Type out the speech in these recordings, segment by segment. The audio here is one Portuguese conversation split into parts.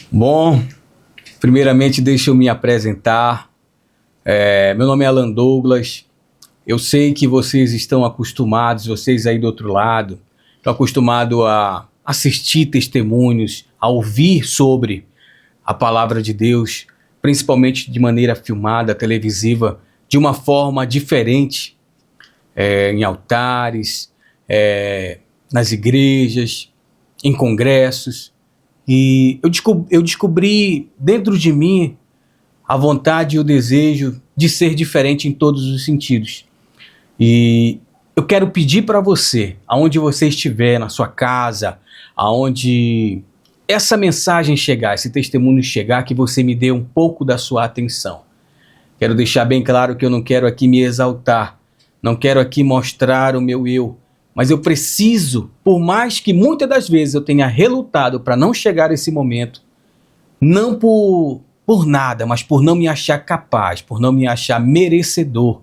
Bom, primeiramente deixa eu me apresentar. Meu nome é Alan Douglas. Eu sei que vocês estão acostumados, vocês aí do outro lado, estão acostumados a assistir testemunhos, a ouvir sobre a palavra de Deus, principalmente de maneira filmada, televisiva, de uma forma diferente, em altares, nas igrejas, em congressos. E eu descobri dentro de mim a vontade e o desejo de ser diferente em todos os sentidos. E eu quero pedir para você, aonde você estiver, na sua casa, aonde essa mensagem chegar, esse testemunho chegar, que você me dê um pouco da sua atenção. Quero deixar bem claro que eu não quero aqui me exaltar, não quero aqui mostrar o meu eu, mas eu preciso, por mais que muitas das vezes eu tenha relutado para não chegar a esse momento, não por nada, mas por não me achar capaz, por não me achar merecedor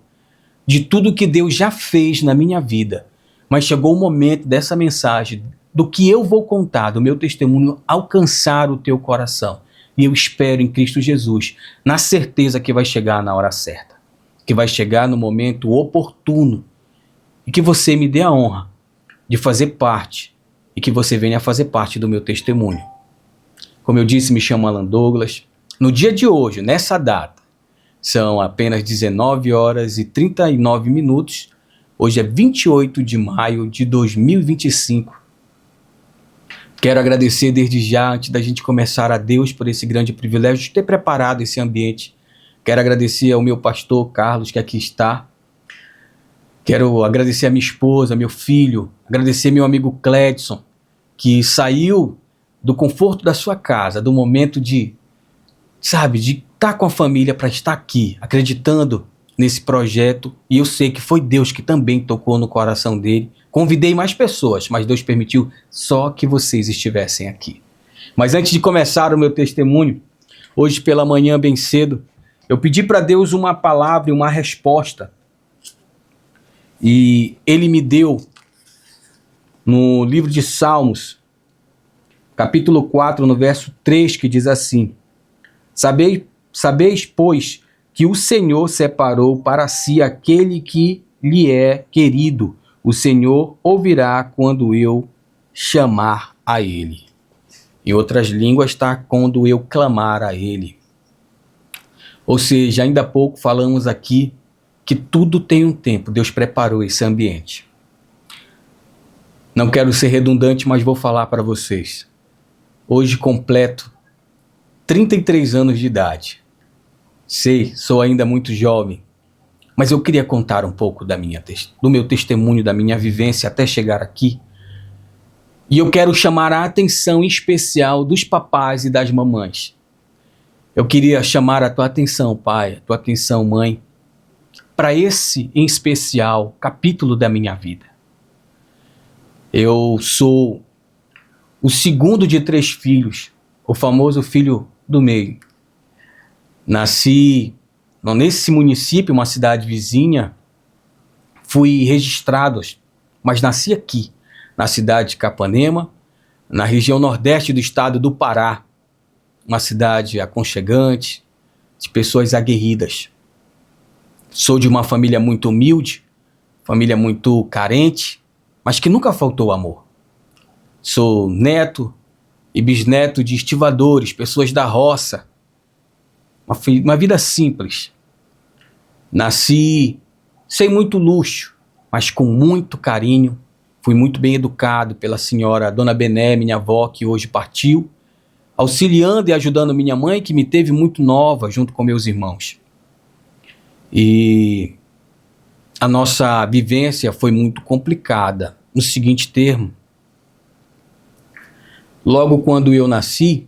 de tudo que Deus já fez na minha vida. Mas chegou o momento dessa mensagem, do que eu vou contar, do meu testemunho, alcançar o teu coração. E eu espero em Cristo Jesus, na certeza que vai chegar na hora certa, que vai chegar no momento oportuno, e que você me dê a honra de fazer parte, e que você venha a fazer parte do meu testemunho. Como eu disse, me chamo Alan Douglas. No dia de hoje, nessa data, são apenas 19 horas e 39 minutos. Hoje é 28 de maio de 2025. Quero agradecer desde já, antes da gente começar, a Deus por esse grande privilégio de ter preparado esse ambiente. Quero agradecer ao meu pastor Carlos, que aqui está. Quero agradecer a minha esposa, meu filho, agradecer meu amigo Cledson, que saiu do conforto da sua casa, do momento de estar com a família para estar aqui, acreditando nesse projeto. E eu sei que foi Deus que também tocou no coração dele. Convidei mais pessoas, mas Deus permitiu só que vocês estivessem aqui. Mas antes de começar o meu testemunho, hoje pela manhã bem cedo, eu pedi para Deus uma palavra e uma resposta. E Ele me deu no livro de Salmos, capítulo 4, no verso 3, que diz assim: Sabeis, pois, que o Senhor separou para si aquele que lhe é querido. O Senhor ouvirá quando eu chamar a Ele. Em outras línguas está quando eu clamar a Ele. Ou seja, ainda há pouco falamos aqui que tudo tem um tempo. Deus preparou esse ambiente. Não quero ser redundante, mas vou falar para vocês. Hoje completo 33 anos de idade. Sei, sou ainda muito jovem, mas eu queria contar um pouco do meu testemunho, da minha vivência até chegar aqui. E eu quero chamar a atenção em especial dos papais e das mamães. Eu queria chamar a tua atenção, pai, a tua atenção, mãe, para esse, em especial, capítulo da minha vida. Eu sou o segundo de 3 filhos, o famoso filho do meio. Nasci nesse município, uma cidade vizinha, fui registrado, mas nasci aqui, na cidade de Capanema, na região nordeste do estado do Pará, uma cidade aconchegante, de pessoas aguerridas. Sou de uma família muito humilde, família muito carente, mas que nunca faltou amor. Sou neto e bisneto de estivadores, pessoas da roça. Uma vida simples. Nasci sem muito luxo, mas com muito carinho. Fui muito bem educado pela senhora Dona Bené, minha avó, que hoje partiu, auxiliando e ajudando minha mãe, que me teve muito nova, junto com meus irmãos. E a nossa vivência foi muito complicada, no seguinte termo. Logo quando eu nasci,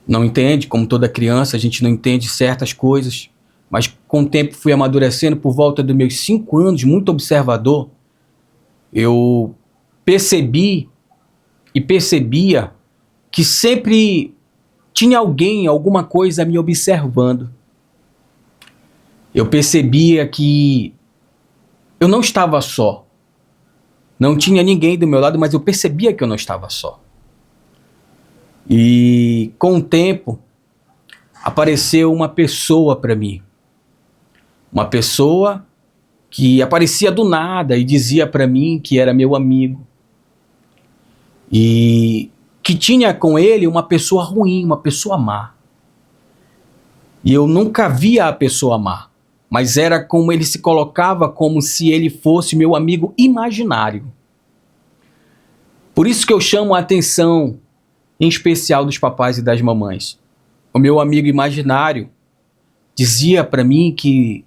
não entende, como toda criança, a gente não entende certas coisas, mas com o tempo fui amadurecendo. Por volta dos meus 5 anos, muito observador, eu percebi e percebia que sempre tinha alguém, alguma coisa me observando. Eu percebia que eu não estava só. Não tinha ninguém do meu lado, mas eu percebia que eu não estava só. E com o tempo apareceu uma pessoa para mim. Uma pessoa que aparecia do nada e dizia para mim que era meu amigo. E que tinha com ele uma pessoa ruim, uma pessoa má. E eu nunca via a pessoa má, mas era como ele se colocava, como se ele fosse meu amigo imaginário. Por isso que eu chamo a atenção, em especial dos papais e das mamães. O meu amigo imaginário dizia para mim que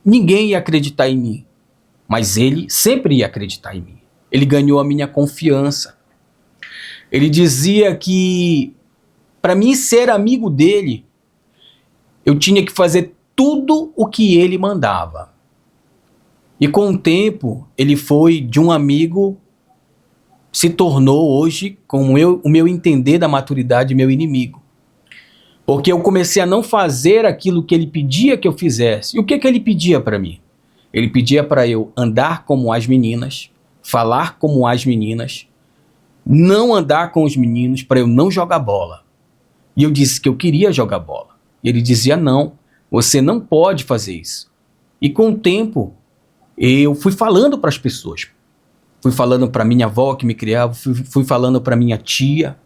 ninguém ia acreditar em mim, mas ele sempre ia acreditar em mim. Ele ganhou a minha confiança. Ele dizia que para mim ser amigo dele, eu tinha que fazer tudo o que ele mandava. E com o tempo, ele foi de um amigo, se tornou hoje, com o meu entender da maturidade, meu inimigo. Porque eu comecei a não fazer aquilo que ele pedia que eu fizesse. E o que ele pedia para mim? Ele pedia para eu andar como as meninas, falar como as meninas, não andar com os meninos, para eu não jogar bola. E eu disse que eu queria jogar bola. E ele dizia, não, você não pode fazer isso. E com o tempo, eu fui falando para as pessoas. Fui falando para minha avó que me criava, fui falando para minha tia,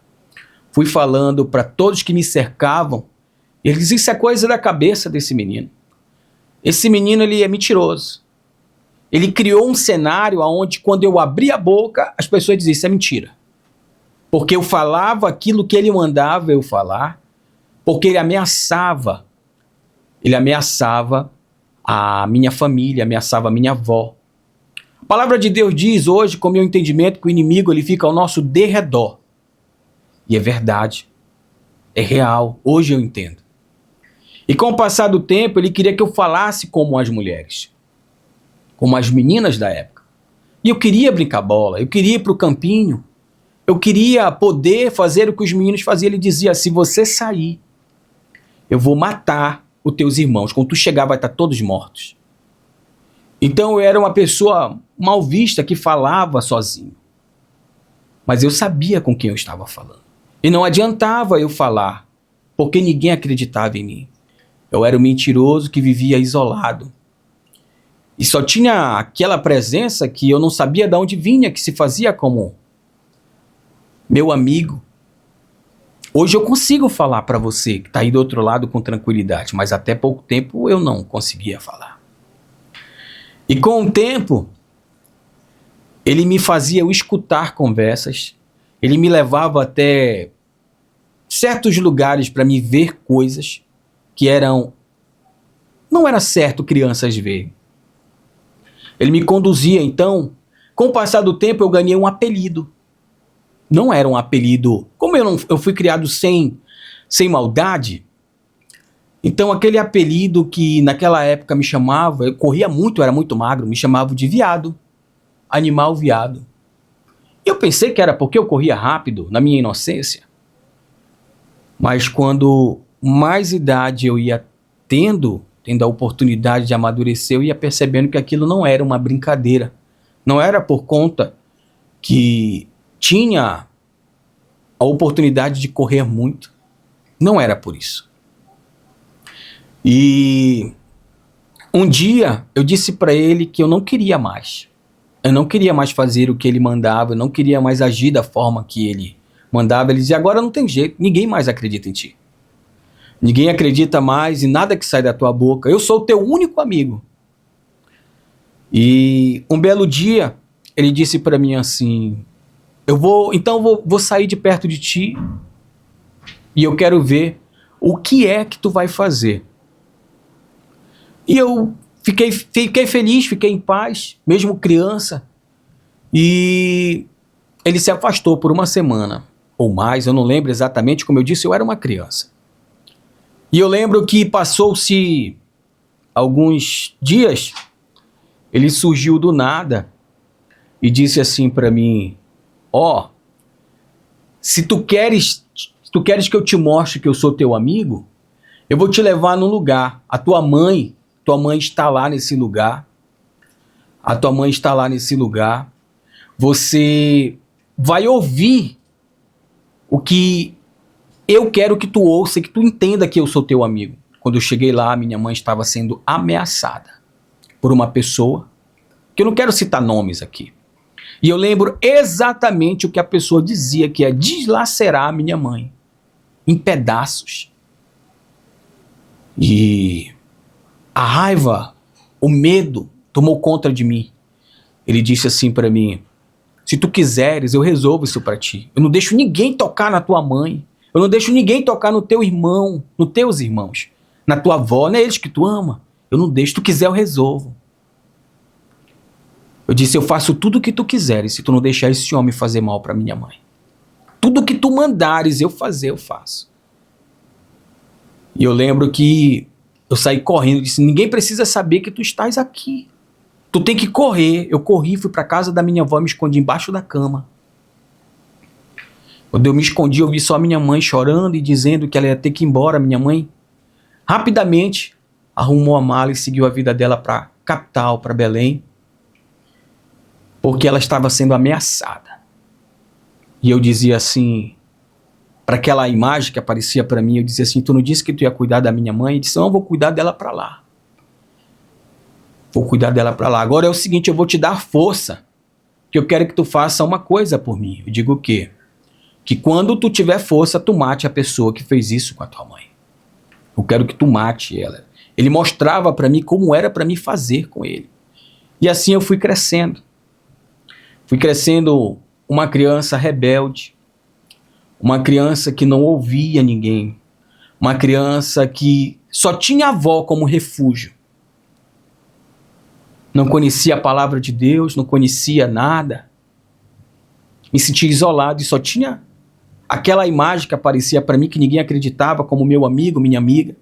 fui falando para todos que me cercavam. Eles diziam, isso é coisa da cabeça desse menino. Esse menino, ele é mentiroso. Ele criou um cenário onde, quando eu abria a boca, as pessoas diziam, isso é mentira. Porque eu falava aquilo que ele mandava eu falar, porque ele ameaçava a minha família, ameaçava a minha avó. A palavra de Deus diz hoje, com o meu entendimento, que o inimigo ele fica ao nosso derredor. E é verdade, é real, hoje eu entendo. E com o passar do tempo, ele queria que eu falasse como as mulheres, como as meninas da época. E eu queria brincar bola, eu queria ir para o campinho, eu queria poder fazer o que os meninos faziam. Ele dizia, se você sair, eu vou matar os teus irmãos. Quando tu chegar, vai estar todos mortos. Então eu era uma pessoa mal vista que falava sozinho. Mas eu sabia com quem eu estava falando. E não adiantava eu falar, porque ninguém acreditava em mim. Eu era um mentiroso que vivia isolado. E só tinha aquela presença que eu não sabia de onde vinha, que se fazia como meu amigo. Hoje eu consigo falar para você que está aí do outro lado com tranquilidade, mas até pouco tempo eu não conseguia falar. E com o tempo, ele me fazia eu escutar conversas, ele me levava até certos lugares para me ver coisas que não era certo crianças verem. Ele me conduzia, então, com o passar do tempo eu ganhei um apelido. Não era um apelido, como eu fui criado sem maldade, então aquele apelido que naquela época me chamava, eu corria muito, eu era muito magro, me chamavam de viado, animal viado. E eu pensei que era porque eu corria rápido, na minha inocência. Mas quando mais idade eu ia tendo a oportunidade de amadurecer, eu ia percebendo que aquilo não era uma brincadeira. Não era por conta que tinha a oportunidade de correr muito. Não era por isso. E um dia eu disse para ele que eu não queria mais. Eu não queria mais fazer o que ele mandava, eu não queria mais agir da forma que ele mandava. Ele dizia, agora não tem jeito, ninguém mais acredita em ti. Ninguém acredita mais em nada que sai da tua boca. Eu sou o teu único amigo. E um belo dia, ele disse para mim assim, eu vou sair de perto de ti e eu quero ver o que é que tu vai fazer. E eu fiquei feliz, fiquei em paz, mesmo criança. E ele se afastou por uma semana ou mais, eu não lembro exatamente, como eu disse, eu era uma criança. E eu lembro que passou-se alguns dias, ele surgiu do nada e disse assim para mim, ó, se tu queres que eu te mostre que eu sou teu amigo, eu vou te levar num lugar. A tua mãe está lá nesse lugar. A tua mãe está lá nesse lugar. Você vai ouvir o que eu quero que tu ouça e que tu entenda que eu sou teu amigo. Quando eu cheguei lá, minha mãe estava sendo ameaçada por uma pessoa, que eu não quero citar nomes aqui. E eu lembro exatamente o que a pessoa dizia, que é deslacerar a minha mãe em pedaços. E a raiva, o medo tomou conta de mim. Ele disse assim para mim: se tu quiseres, eu resolvo isso para ti. Eu não deixo ninguém tocar na tua mãe. Eu não deixo ninguém tocar no teu irmão, nos teus irmãos, na tua avó, não é eles que tu ama. Eu não deixo, se tu quiser eu resolvo. Eu disse: eu faço tudo o que tu quiseres, se tu não deixar esse homem fazer mal para minha mãe. Tudo que tu mandares eu fazer, eu faço. E eu lembro que eu saí correndo, disse: ninguém precisa saber que tu estás aqui. Tu tem que correr. Eu corri, fui para casa da minha avó, me escondi embaixo da cama. Quando eu me escondi, eu vi só a minha mãe chorando e dizendo que ela ia ter que ir embora. Minha mãe rapidamente arrumou a mala e seguiu a vida dela para a capital, para Belém, porque ela estava sendo ameaçada. E eu dizia assim, para aquela imagem que aparecia para mim, eu dizia assim: tu não disse que tu ia cuidar da minha mãe? Eu disse: não, eu vou cuidar dela para lá. Vou cuidar dela para lá. Agora é o seguinte, eu vou te dar força, que eu quero que tu faça uma coisa por mim. Eu digo o quê? Que quando tu tiver força, tu mate a pessoa que fez isso com a tua mãe. Eu quero que tu mate ela. Ele mostrava para mim como era para mim fazer com ele. E assim eu fui crescendo. Fui crescendo uma criança rebelde, uma criança que não ouvia ninguém, uma criança que só tinha a avó como refúgio. Não conhecia a palavra de Deus, não conhecia nada. Me sentia isolado e só tinha aquela imagem que aparecia para mim, que ninguém acreditava, como meu amigo, minha amiga.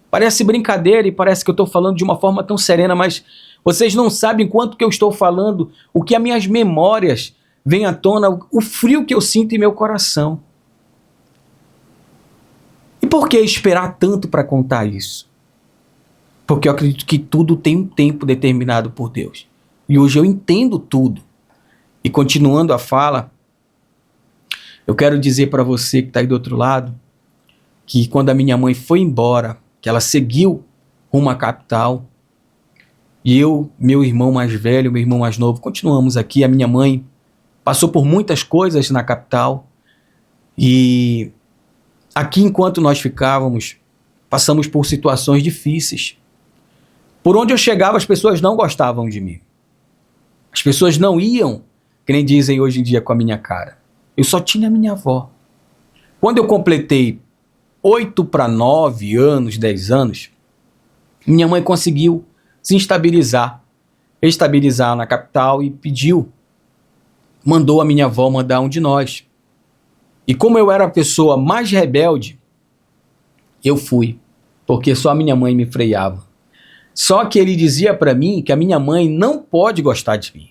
Parece brincadeira e parece que eu estou falando de uma forma tão serena, mas vocês não sabem quanto que eu estou falando, o que as minhas memórias vêm à tona, o frio que eu sinto em meu coração. E por que esperar tanto para contar isso? Porque eu acredito que tudo tem um tempo determinado por Deus. E hoje eu entendo tudo. E continuando a fala, eu quero dizer para você que está aí do outro lado, que quando a minha mãe foi embora, que ela seguiu rumo à capital, e eu, meu irmão mais velho, meu irmão mais novo, continuamos aqui. A minha mãe passou por muitas coisas na capital, e aqui, enquanto nós ficávamos, passamos por situações difíceis. Por onde eu chegava, as pessoas não gostavam de mim. As pessoas não iam, que nem dizem hoje em dia, com a minha cara. Eu só tinha a minha avó. Quando eu completei 8 para 9 anos, 10 anos, minha mãe conseguiu se estabilizar na capital e mandou a minha avó mandar um de nós. E como eu era a pessoa mais rebelde, eu fui, porque só a minha mãe me freava. Só que ele dizia para mim que a minha mãe não pode gostar de mim.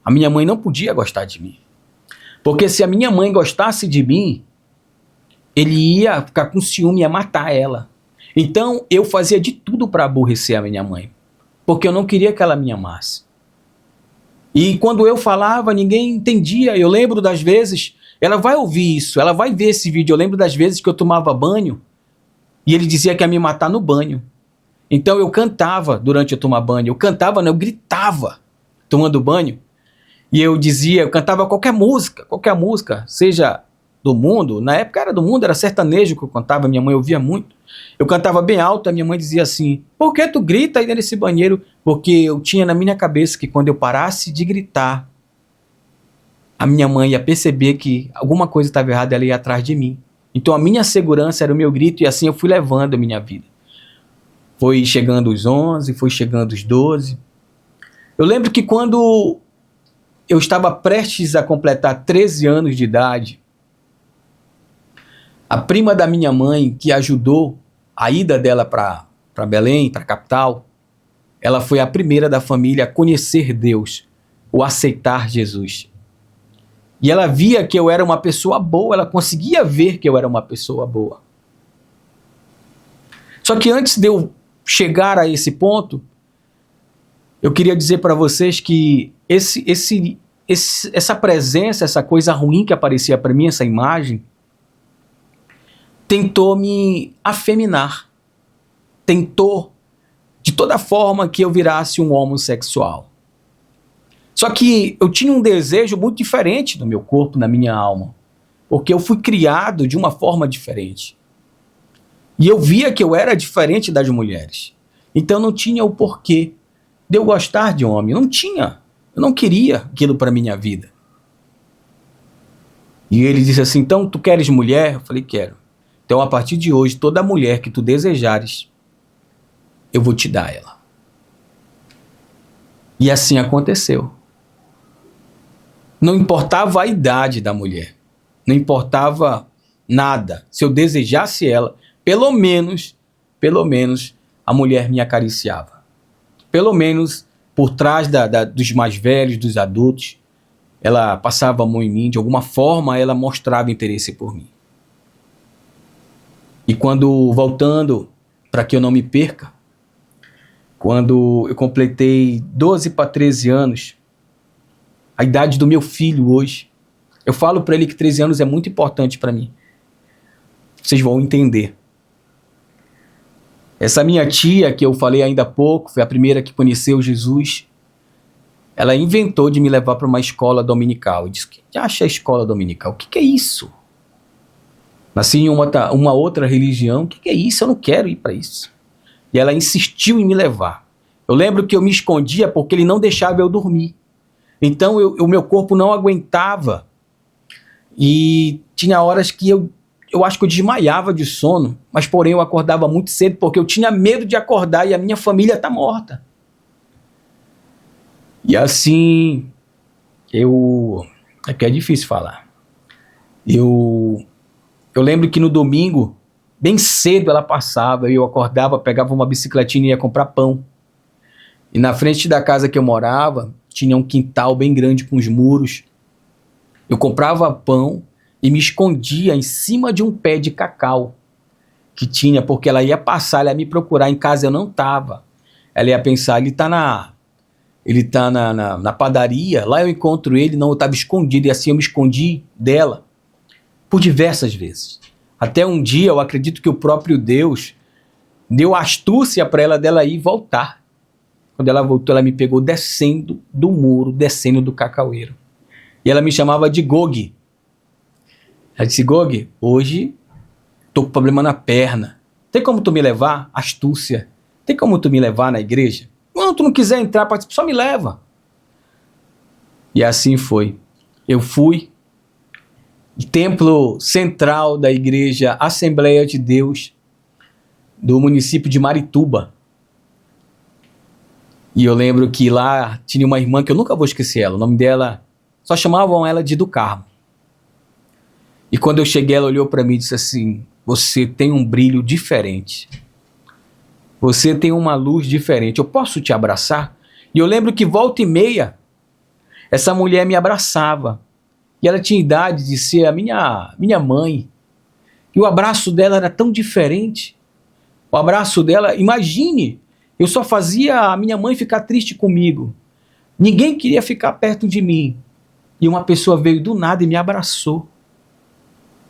A minha mãe não podia gostar de mim. Porque se a minha mãe gostasse de mim, ele ia ficar com ciúme, ia matar ela. Então eu fazia de tudo para aborrecer a minha mãe, porque eu não queria que ela me amasse. E quando eu falava, ninguém entendia. Eu lembro das vezes, ela vai ouvir isso, ela vai ver esse vídeo. Eu lembro das vezes que eu tomava banho e ele dizia que ia me matar no banho. Então eu cantava durante eu tomar banho. Eu cantava, não, eu gritava tomando banho. E eu dizia, eu cantava qualquer música, seja do mundo. Na época era do mundo, era sertanejo que eu cantava, minha mãe ouvia muito. Eu cantava bem alto, a minha mãe dizia assim: por que tu grita aí nesse banheiro? Porque eu tinha na minha cabeça que quando eu parasse de gritar, a minha mãe ia perceber que alguma coisa estava errada, ela ia atrás de mim. Então a minha segurança era o meu grito, e assim eu fui levando a minha vida. Foi chegando os 11, foi chegando os 12. Eu lembro que quando eu estava prestes a completar 13 anos de idade, a prima da minha mãe, que ajudou a ida dela para Belém, para a capital, ela foi a primeira da família a conhecer Deus, ou aceitar Jesus. E ela via que eu era uma pessoa boa, ela conseguia ver que eu era uma pessoa boa. Só que antes de eu chegar a esse ponto, eu queria dizer para vocês que essa presença, essa coisa ruim que aparecia para mim, essa imagem, tentou me afeminar, tentou de toda forma que eu virasse um homossexual. Só que eu tinha um desejo muito diferente no meu corpo, na minha alma, porque eu fui criado de uma forma diferente. E eu via que eu era diferente das mulheres. Então não tinha o porquê de eu gostar de homem. Não tinha. Eu não queria aquilo para minha vida. E ele disse assim, então tu queres mulher? Eu falei, quero. Então a partir de hoje, toda mulher que tu desejares, eu vou te dar ela. E assim aconteceu. Não importava a idade da mulher. Não importava nada. Se eu desejasse ela, pelo menos, a mulher me acariciava. Pelo menos, por trás dos mais velhos, dos adultos, ela passava a mão em mim, de alguma forma ela mostrava interesse por mim. E quando, voltando, para que eu não me perca, quando eu completei 12 para 13 anos, a idade do meu filho hoje, eu falo para ele que 13 anos é muito importante para mim. Vocês vão entender. Essa minha tia, que eu falei ainda há pouco, foi a primeira que conheceu Jesus. Ela inventou de me levar para uma escola dominical. Eu disse, o que acha a escola dominical? O que é isso? Nasci em uma outra religião. O que é isso? Eu não quero ir para isso. E ela insistiu em me levar. Eu lembro que eu me escondia porque ele não deixava eu dormir. Então o meu corpo não aguentava. E tinha horas que eu acho que eu desmaiava de sono, mas porém eu acordava muito cedo porque eu tinha medo de acordar e a minha família está morta. E assim, é que é difícil falar. Eu lembro que no domingo, bem cedo ela passava, eu acordava, pegava uma bicicletinha e ia comprar pão. E na frente da casa que eu morava, tinha um quintal bem grande com os muros. Eu comprava pão e me escondia em cima de um pé de cacau que tinha, porque ela ia passar, ela ia me procurar, em casa eu não estava. Ela ia pensar, ele está na padaria, lá eu encontro ele, não, eu estava escondido, e assim eu me escondi dela por diversas vezes. Até um dia, eu acredito que o próprio Deus deu astúcia para ela dela ir e voltar. Quando ela voltou, ela me pegou descendo do muro, descendo do cacaueiro. E ela me chamava de Gog. Ela disse, Gog, hoje tô com problema na perna. Tem como tu me levar? Astúcia. Tem como tu me levar na igreja? Não, tu não quiser entrar, só me leva. E assim foi. Eu fui. Templo central da igreja Assembleia de Deus do município de Marituba. E eu lembro que lá tinha uma irmã que eu nunca vou esquecer ela. O nome dela, só chamavam ela de do Carmo. E quando eu cheguei, ela olhou para mim e disse assim, você tem um brilho diferente. Você tem uma luz diferente. Eu posso te abraçar? E eu lembro que volta e meia, essa mulher me abraçava. E ela tinha idade de ser a minha mãe. E o abraço dela era tão diferente. O abraço dela, imagine, eu só fazia a minha mãe ficar triste comigo. Ninguém queria ficar perto de mim. E uma pessoa veio do nada e me abraçou.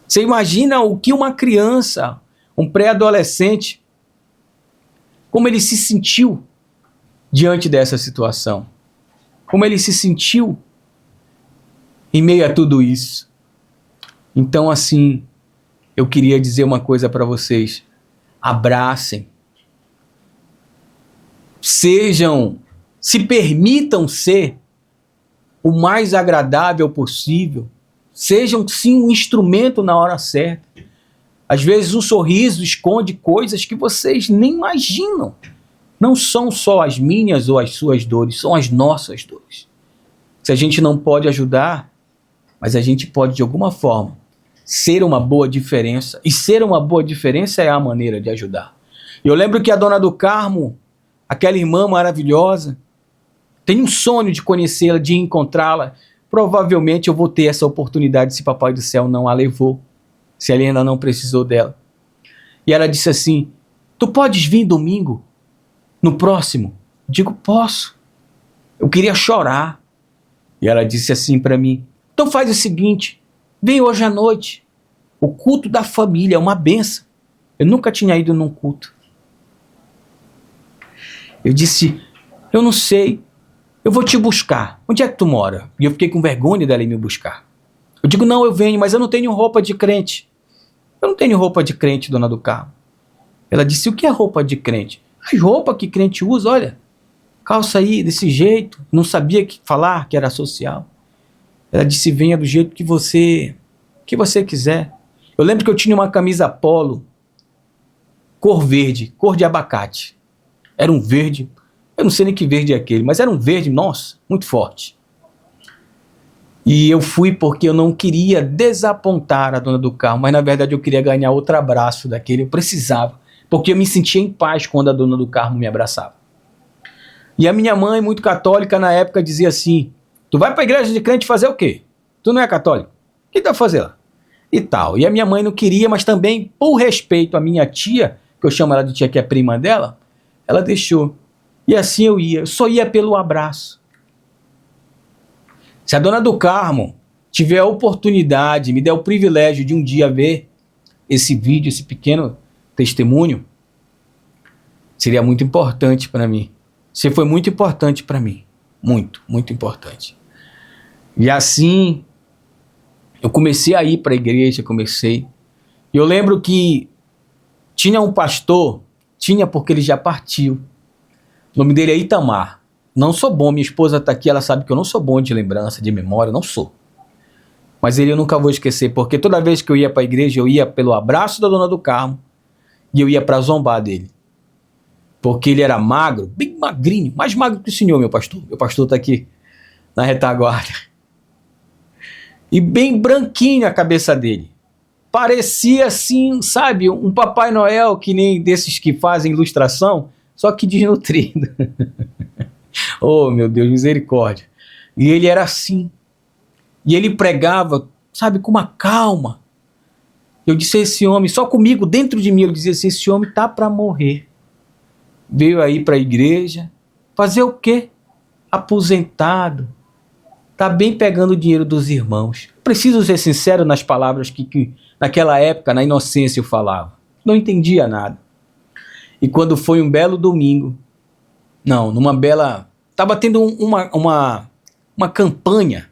Você imagina o que uma criança, um pré-adolescente, como ele se sentiu diante dessa situação? Como ele se sentiu em meio a tudo isso? Então, assim, eu queria dizer uma coisa para vocês. Abracem. Se permitam ser o mais agradável possível. Sejam, sim, um instrumento na hora certa. Às vezes um sorriso esconde coisas que vocês nem imaginam. Não são só as minhas ou as suas dores, são as nossas dores. Se a gente não pode ajudar, mas a gente pode, de alguma forma, ser uma boa diferença. E ser uma boa diferença é a maneira de ajudar. Eu lembro que a dona do Carmo, aquela irmã maravilhosa, tenho um sonho de conhecê-la, de encontrá-la. Provavelmente eu vou ter essa oportunidade se Papai do Céu não a levou, se ela ainda não precisou dela. E ela disse assim, tu podes vir domingo, no próximo? Digo, posso. Eu queria chorar. E ela disse assim para mim, então faz o seguinte, vem hoje à noite. O culto da família é uma benção. Eu nunca tinha ido num culto. Eu disse, eu não sei, eu vou te buscar. Onde é que tu mora? E eu fiquei com vergonha dela ir me buscar. Eu digo, não, eu venho, mas eu não tenho roupa de crente. Eu não tenho roupa de crente, dona do carro. Ela disse, o que é roupa de crente? As roupas que crente usa, olha, calça aí, desse jeito. Não sabia falar que era social. Ela disse, venha do jeito que você quiser. Eu lembro que eu tinha uma camisa polo, cor verde, cor de abacate. Era um verde, eu não sei nem que verde é aquele, mas era um verde, nossa, muito forte. E eu fui porque eu não queria desapontar a dona do carro, mas na verdade eu queria ganhar outro abraço daquele, eu precisava, porque eu me sentia em paz quando a dona do carro me abraçava. E a minha mãe, muito católica na época, dizia assim, tu vai para a igreja de crente fazer o quê? Tu não é católico? O que tu vai fazer lá? E tal. E a minha mãe não queria, mas também, por respeito à minha tia, que eu chamo ela de tia, que é prima dela, ela deixou. E assim eu ia. Eu só ia pelo abraço. Se a dona do Carmo tiver a oportunidade, me der o privilégio de um dia ver esse vídeo, esse pequeno testemunho, seria muito importante para mim. Você foi muito importante para mim. Muito, muito importante. E assim, eu comecei a ir para a igreja, E eu lembro que tinha um pastor, porque ele já partiu. O nome dele é Itamar. Não sou bom, minha esposa está aqui, ela sabe que eu não sou bom de lembrança, de memória, não sou. Mas ele eu nunca vou esquecer, porque toda vez que eu ia para a igreja, eu ia pelo abraço da dona do Carmo e eu ia para zombar dele. Porque ele era magro, bem magrinho, mais magro que o senhor, meu pastor. Meu pastor está aqui na retaguarda. E bem branquinho a cabeça dele. Parecia assim, sabe, um Papai Noel, que nem desses que fazem ilustração, só que desnutrido. Oh, meu Deus, misericórdia. E ele era assim. E ele pregava, sabe, com uma calma. Eu disse, esse homem, só comigo, dentro de mim, eu dizia assim, esse homem tá para morrer. Veio aí para a igreja, fazer o quê? Aposentado. Tá bem pegando o dinheiro dos irmãos. Preciso ser sincero nas palavras que naquela época, na inocência, eu falava. Não entendia nada. E quando foi um belo domingo, estava tendo uma campanha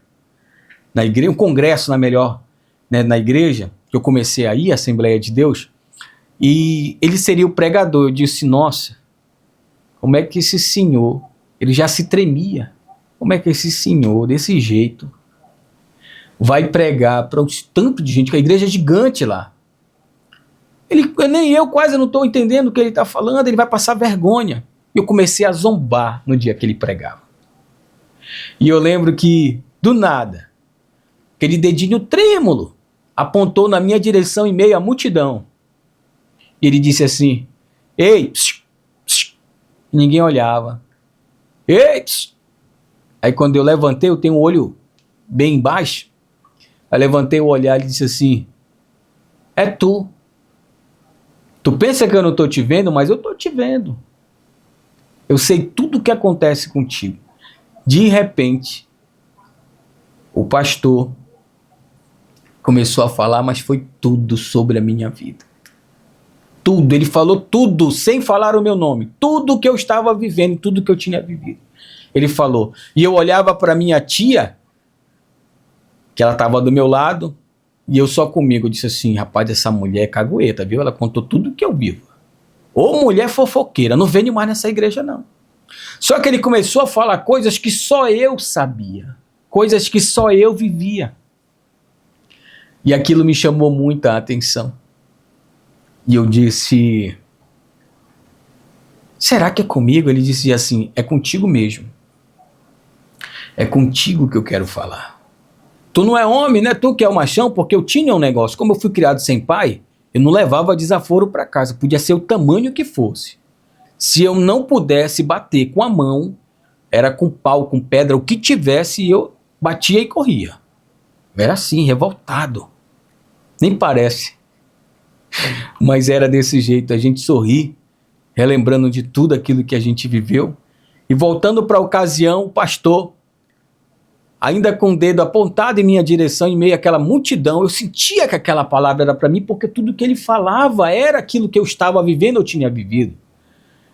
na igreja, um congresso na igreja, que eu comecei a ir, a Assembleia de Deus, e ele seria o pregador. Eu disse, nossa, como é que esse senhor, ele já se tremia, como é que esse senhor, desse jeito, vai pregar para um tanto de gente, que a igreja é gigante lá. Nem eu quase não estou entendendo o que ele está falando, ele vai passar vergonha. Eu comecei a zombar no dia que ele pregava. E eu lembro que, do nada, aquele dedinho trêmulo apontou na minha direção em meio à multidão. E ele disse assim, ei, psiu, psiu. Ninguém olhava. Ei, psiu. Aí quando eu levantei, eu tenho um olho bem embaixo, eu levantei o olhar e disse assim, é tu. Tu pensa que eu não estou te vendo, mas eu estou te vendo. Eu sei tudo o que acontece contigo. De repente, o pastor começou a falar, mas foi tudo sobre a minha vida. Tudo, ele falou tudo, sem falar o meu nome. Tudo que eu estava vivendo, tudo que eu tinha vivido. Ele falou. E eu olhava para minha tia, que ela estava do meu lado, e eu só comigo. Eu disse assim, rapaz, essa mulher é cagueta, viu? Ela contou tudo que eu vivo. Ô mulher fofoqueira, não venho mais nessa igreja não. Só que ele começou a falar coisas que só eu sabia. Coisas que só eu vivia. E aquilo me chamou muita atenção. E eu disse, será que é comigo? Ele disse assim, é contigo mesmo. É contigo que eu quero falar. Tu não é homem, né? Tu que é o machão, porque eu tinha um negócio. Como eu fui criado sem pai, eu não levava desaforo para casa. Podia ser o tamanho que fosse. Se eu não pudesse bater com a mão, era com pau, com pedra, o que tivesse, eu batia e corria. Era assim, revoltado. Nem parece. Mas era desse jeito, a gente sorri, relembrando de tudo aquilo que a gente viveu. E voltando para a ocasião, o pastor ainda com o dedo apontado em minha direção, em meio àquela multidão, eu sentia que aquela palavra era para mim, porque tudo que ele falava era aquilo que eu estava vivendo, eu tinha vivido.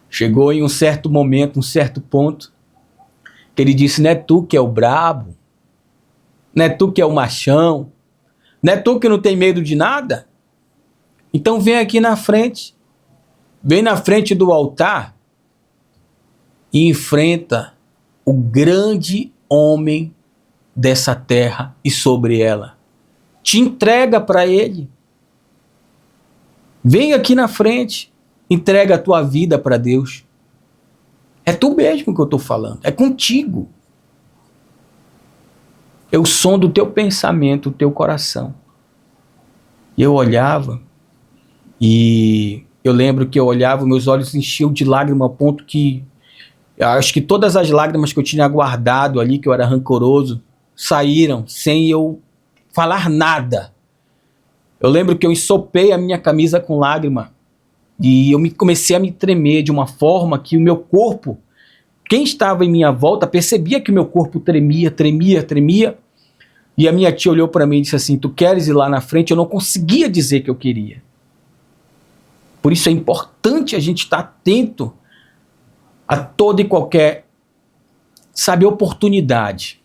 Chegou em um certo momento, um certo ponto, que ele disse: não é tu que é o brabo, não é tu que é o machão, não é tu que não tem medo de nada? Então vem aqui na frente, vem na frente do altar e enfrenta o grande homem dessa terra e sobre ela. Te entrega para ele. Vem aqui na frente, entrega a tua vida para Deus. É tu mesmo que eu estou falando, é contigo. É o som do teu pensamento, do teu coração. E eu olhava, e eu lembro que eu olhava, meus olhos enchiam de lágrima a ponto que eu acho que todas as lágrimas que eu tinha guardado ali, que eu era rancoroso, saíram sem eu falar nada. Eu lembro que eu ensopei a minha camisa com lágrima e eu comecei a me tremer de uma forma que o meu corpo, quem estava em minha volta, percebia que o meu corpo tremia, tremia, tremia. E a minha tia olhou para mim e disse assim: tu queres ir lá na frente? Eu não conseguia dizer que eu queria. Por isso é importante a gente estar atento a toda e qualquer, sabe, oportunidade.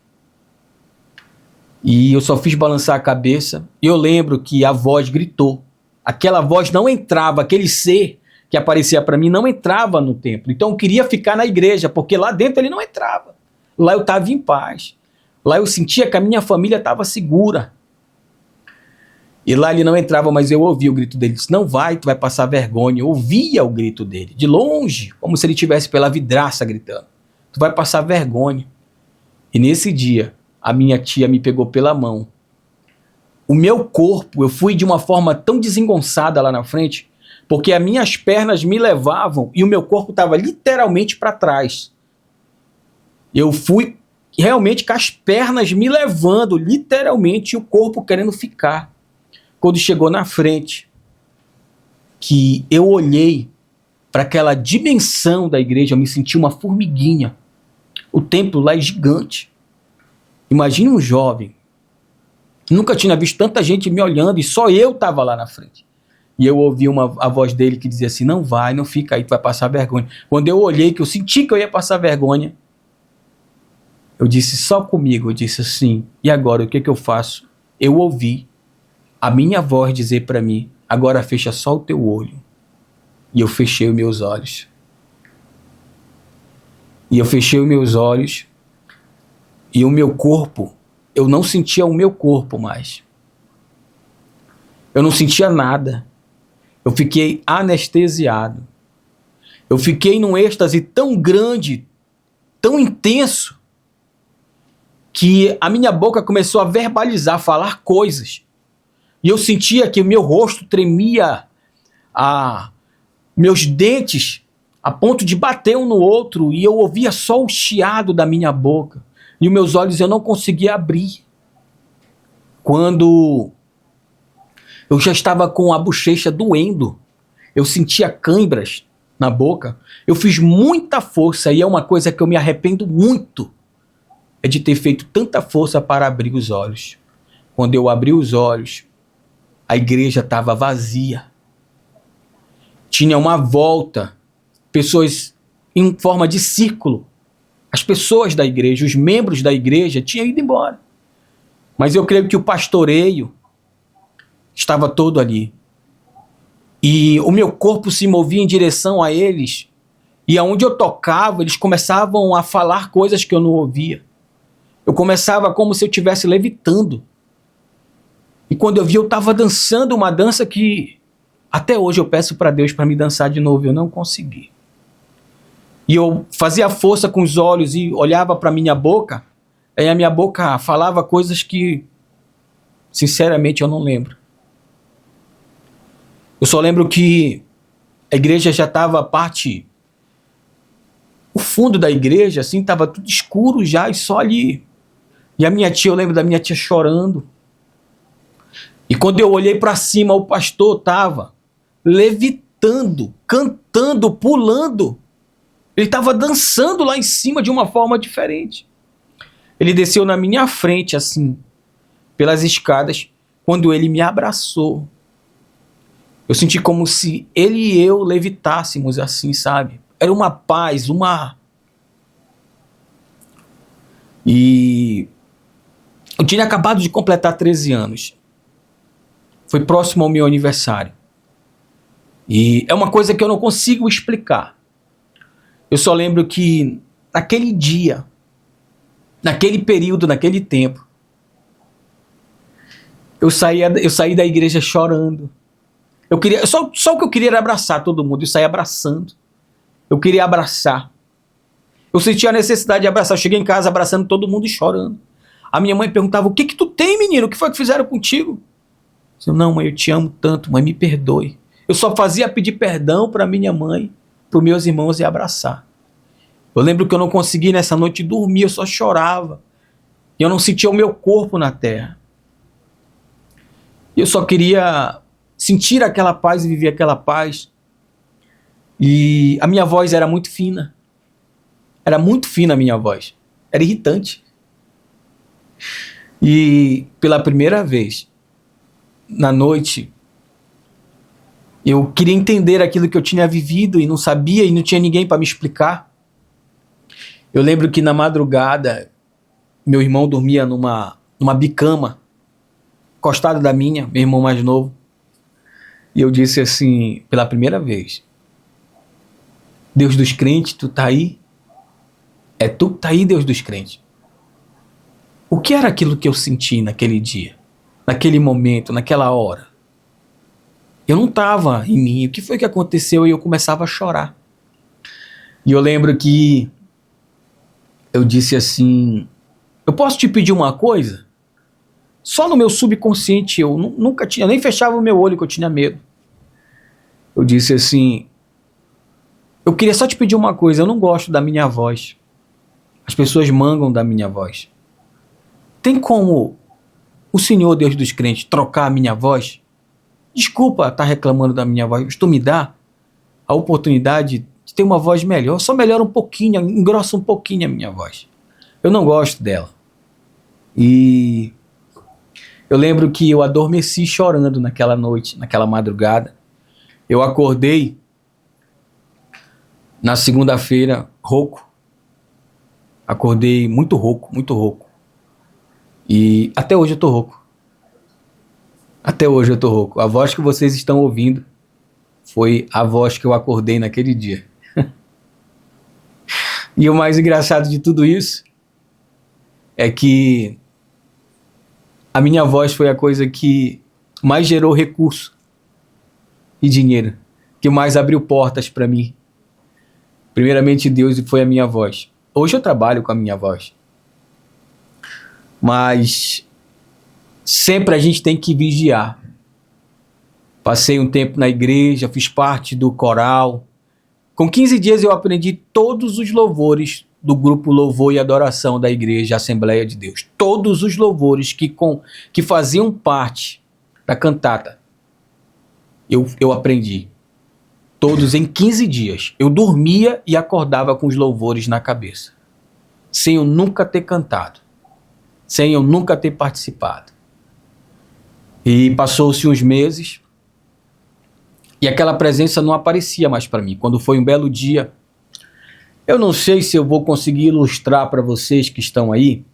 E eu só fiz balançar a cabeça. E eu lembro que a voz gritou. Aquela voz não entrava, aquele ser que aparecia para mim não entrava no templo. Então eu queria ficar na igreja, porque lá dentro ele não entrava. Lá eu estava em paz. Lá eu sentia que a minha família estava segura. E lá ele não entrava, mas eu ouvia o grito dele. Ele disse: não vai, tu vai passar vergonha. Eu ouvia o grito dele, de longe, como se ele estivesse pela vidraça gritando: tu vai passar vergonha. E nesse dia, a minha tia me pegou pela mão. O meu corpo, eu fui de uma forma tão desengonçada lá na frente, porque as minhas pernas me levavam e o meu corpo estava literalmente para trás. Eu fui realmente com as pernas me levando, literalmente, e o corpo querendo ficar. Quando chegou na frente, que eu olhei para aquela dimensão da igreja, eu me senti uma formiguinha. O templo lá é gigante. Imagine um jovem, nunca tinha visto tanta gente me olhando e só eu estava lá na frente. E eu ouvi a voz dele que dizia assim: não vai, não fica aí, tu vai passar vergonha. Quando eu olhei, que eu senti que eu ia passar vergonha, eu disse só comigo, eu disse assim: e agora, o que eu faço? Eu ouvi a minha voz dizer para mim: agora fecha só o teu olho. E eu fechei os meus olhos. E eu fechei os meus olhos. E o meu corpo, eu não sentia o meu corpo mais. Eu não sentia nada. Eu fiquei anestesiado. Eu fiquei num êxtase tão grande, tão intenso, que a minha boca começou a verbalizar, falar coisas. E eu sentia que o meu rosto tremia, meus dentes a ponto de bater um no outro, e eu ouvia só o chiado da minha boca. E os meus olhos eu não conseguia abrir. Quando eu já estava com a bochecha doendo, eu sentia câimbras na boca, eu fiz muita força, e é uma coisa que eu me arrependo muito, é de ter feito tanta força para abrir os olhos. Quando eu abri os olhos, a igreja estava vazia. Tinha uma volta, pessoas em forma de círculo. As pessoas da igreja, os membros da igreja tinham ido embora. Mas eu creio que o pastoreio estava todo ali. E o meu corpo se movia em direção a eles. E aonde eu tocava, eles começavam a falar coisas que eu não ouvia. Eu começava como se eu estivesse levitando. E quando eu vi, eu estava dançando uma dança que até hoje eu peço para Deus para me dançar de novo. Eu não consegui. E eu fazia força com os olhos e olhava para a minha boca. Aí a minha boca falava coisas que, sinceramente, eu não lembro. Eu só lembro que a igreja já estava parte... O fundo da igreja, assim, estava tudo escuro já e só ali. E a minha tia, eu lembro da minha tia chorando. E quando eu olhei para cima, o pastor estava levitando, cantando, pulando. Ele estava dançando lá em cima de uma forma diferente. Ele desceu na minha frente, assim, pelas escadas, quando ele me abraçou. Eu senti como se ele e eu levitássemos assim, sabe? Era uma paz, uma... E eu tinha acabado de completar 13 anos. Foi próximo ao meu aniversário. E é uma coisa que eu não consigo explicar. Eu só lembro que naquele dia, naquele período, naquele tempo, eu saí da igreja chorando. Eu queria, só o que eu queria era abraçar todo mundo. Eu saí abraçando. Eu queria abraçar. Eu sentia a necessidade de abraçar. Eu cheguei em casa abraçando todo mundo e chorando. A minha mãe perguntava: o que que tu tem, menino? O que foi que fizeram contigo? Eu disse: não, mãe, eu te amo tanto. Mãe, me perdoe. Eu só fazia pedir perdão para minha mãe, para os meus irmãos e abraçar. Eu lembro que eu não consegui nessa noite dormir. Eu só chorava. E eu não sentia o meu corpo na terra. E eu só queria sentir aquela paz e viver aquela paz. E a minha voz era muito fina. Era muito fina a minha voz. Era irritante. E pela primeira vez, na noite, eu queria entender aquilo que eu tinha vivido e não sabia e não tinha ninguém para me explicar. Eu lembro que na madrugada, meu irmão dormia numa bicama, encostado da minha, meu irmão mais novo. E eu disse assim, pela primeira vez: Deus dos crentes, tu tá aí? É tu que tá aí, Deus dos crentes. O que era aquilo que eu senti naquele dia? Naquele momento, naquela hora? Eu não estava em mim. O que foi que aconteceu? E eu começava a chorar. E eu lembro que eu disse assim: eu posso te pedir uma coisa? Só no meu subconsciente eu nunca tinha, nem fechava o meu olho que eu tinha medo. Eu disse assim: eu queria só te pedir uma coisa, eu não gosto da minha voz. As pessoas mangam da minha voz. Tem como o Senhor, Deus dos crentes, trocar a minha voz? Desculpa estar reclamando da minha voz, mas tu me dá a oportunidade de ter uma voz melhor. Só melhora um pouquinho, engrossa um pouquinho a minha voz. Eu não gosto dela. E eu lembro que eu adormeci chorando naquela noite, naquela madrugada. Eu acordei na segunda-feira rouco. Acordei muito rouco, muito rouco. E até hoje eu tô rouco. Até hoje eu tô rouco. A voz que vocês estão ouvindo foi a voz que eu acordei naquele dia. E o mais engraçado de tudo isso é que a minha voz foi a coisa que mais gerou recurso e dinheiro, que mais abriu portas para mim. Primeiramente Deus, e foi a minha voz. Hoje eu trabalho com a minha voz. Mas sempre a gente tem que vigiar. Passei um tempo na igreja, fiz parte do coral. Com 15 dias eu aprendi todos os louvores do grupo Louvor e Adoração da igreja Assembleia de Deus. Todos os louvores que faziam parte da cantata. Eu aprendi. Todos em 15 dias. Eu dormia e acordava com os louvores na cabeça. Sem eu nunca ter cantado. Sem eu nunca ter participado. E passou-se uns meses e aquela presença não aparecia mais para mim. Quando foi um belo dia, eu não sei se eu vou conseguir ilustrar para vocês que estão aí.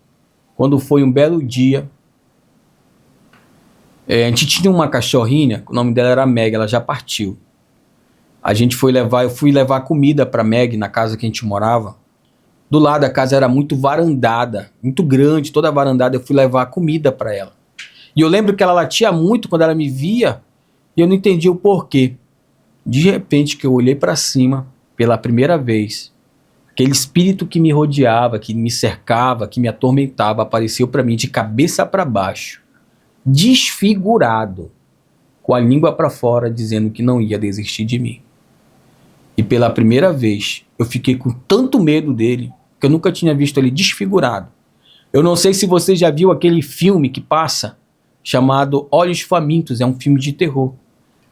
Quando foi um belo dia, a gente tinha uma cachorrinha, o nome dela era Meg, ela já partiu. Eu fui levar comida para Meg na casa que a gente morava. Do lado a casa era muito varandada, muito grande, toda varandada. Eu fui levar comida para ela. E eu lembro que ela latia muito quando ela me via e eu não entendia o porquê. De repente que eu olhei para cima pela primeira vez, aquele espírito que me rodeava, que me cercava, que me atormentava, apareceu para mim de cabeça para baixo, desfigurado, com a língua para fora, dizendo que não ia desistir de mim. E pela primeira vez eu fiquei com tanto medo dele que eu nunca tinha visto ele desfigurado. Eu não sei se você já viu aquele filme que passa chamado Olhos Famintos, é um filme de terror.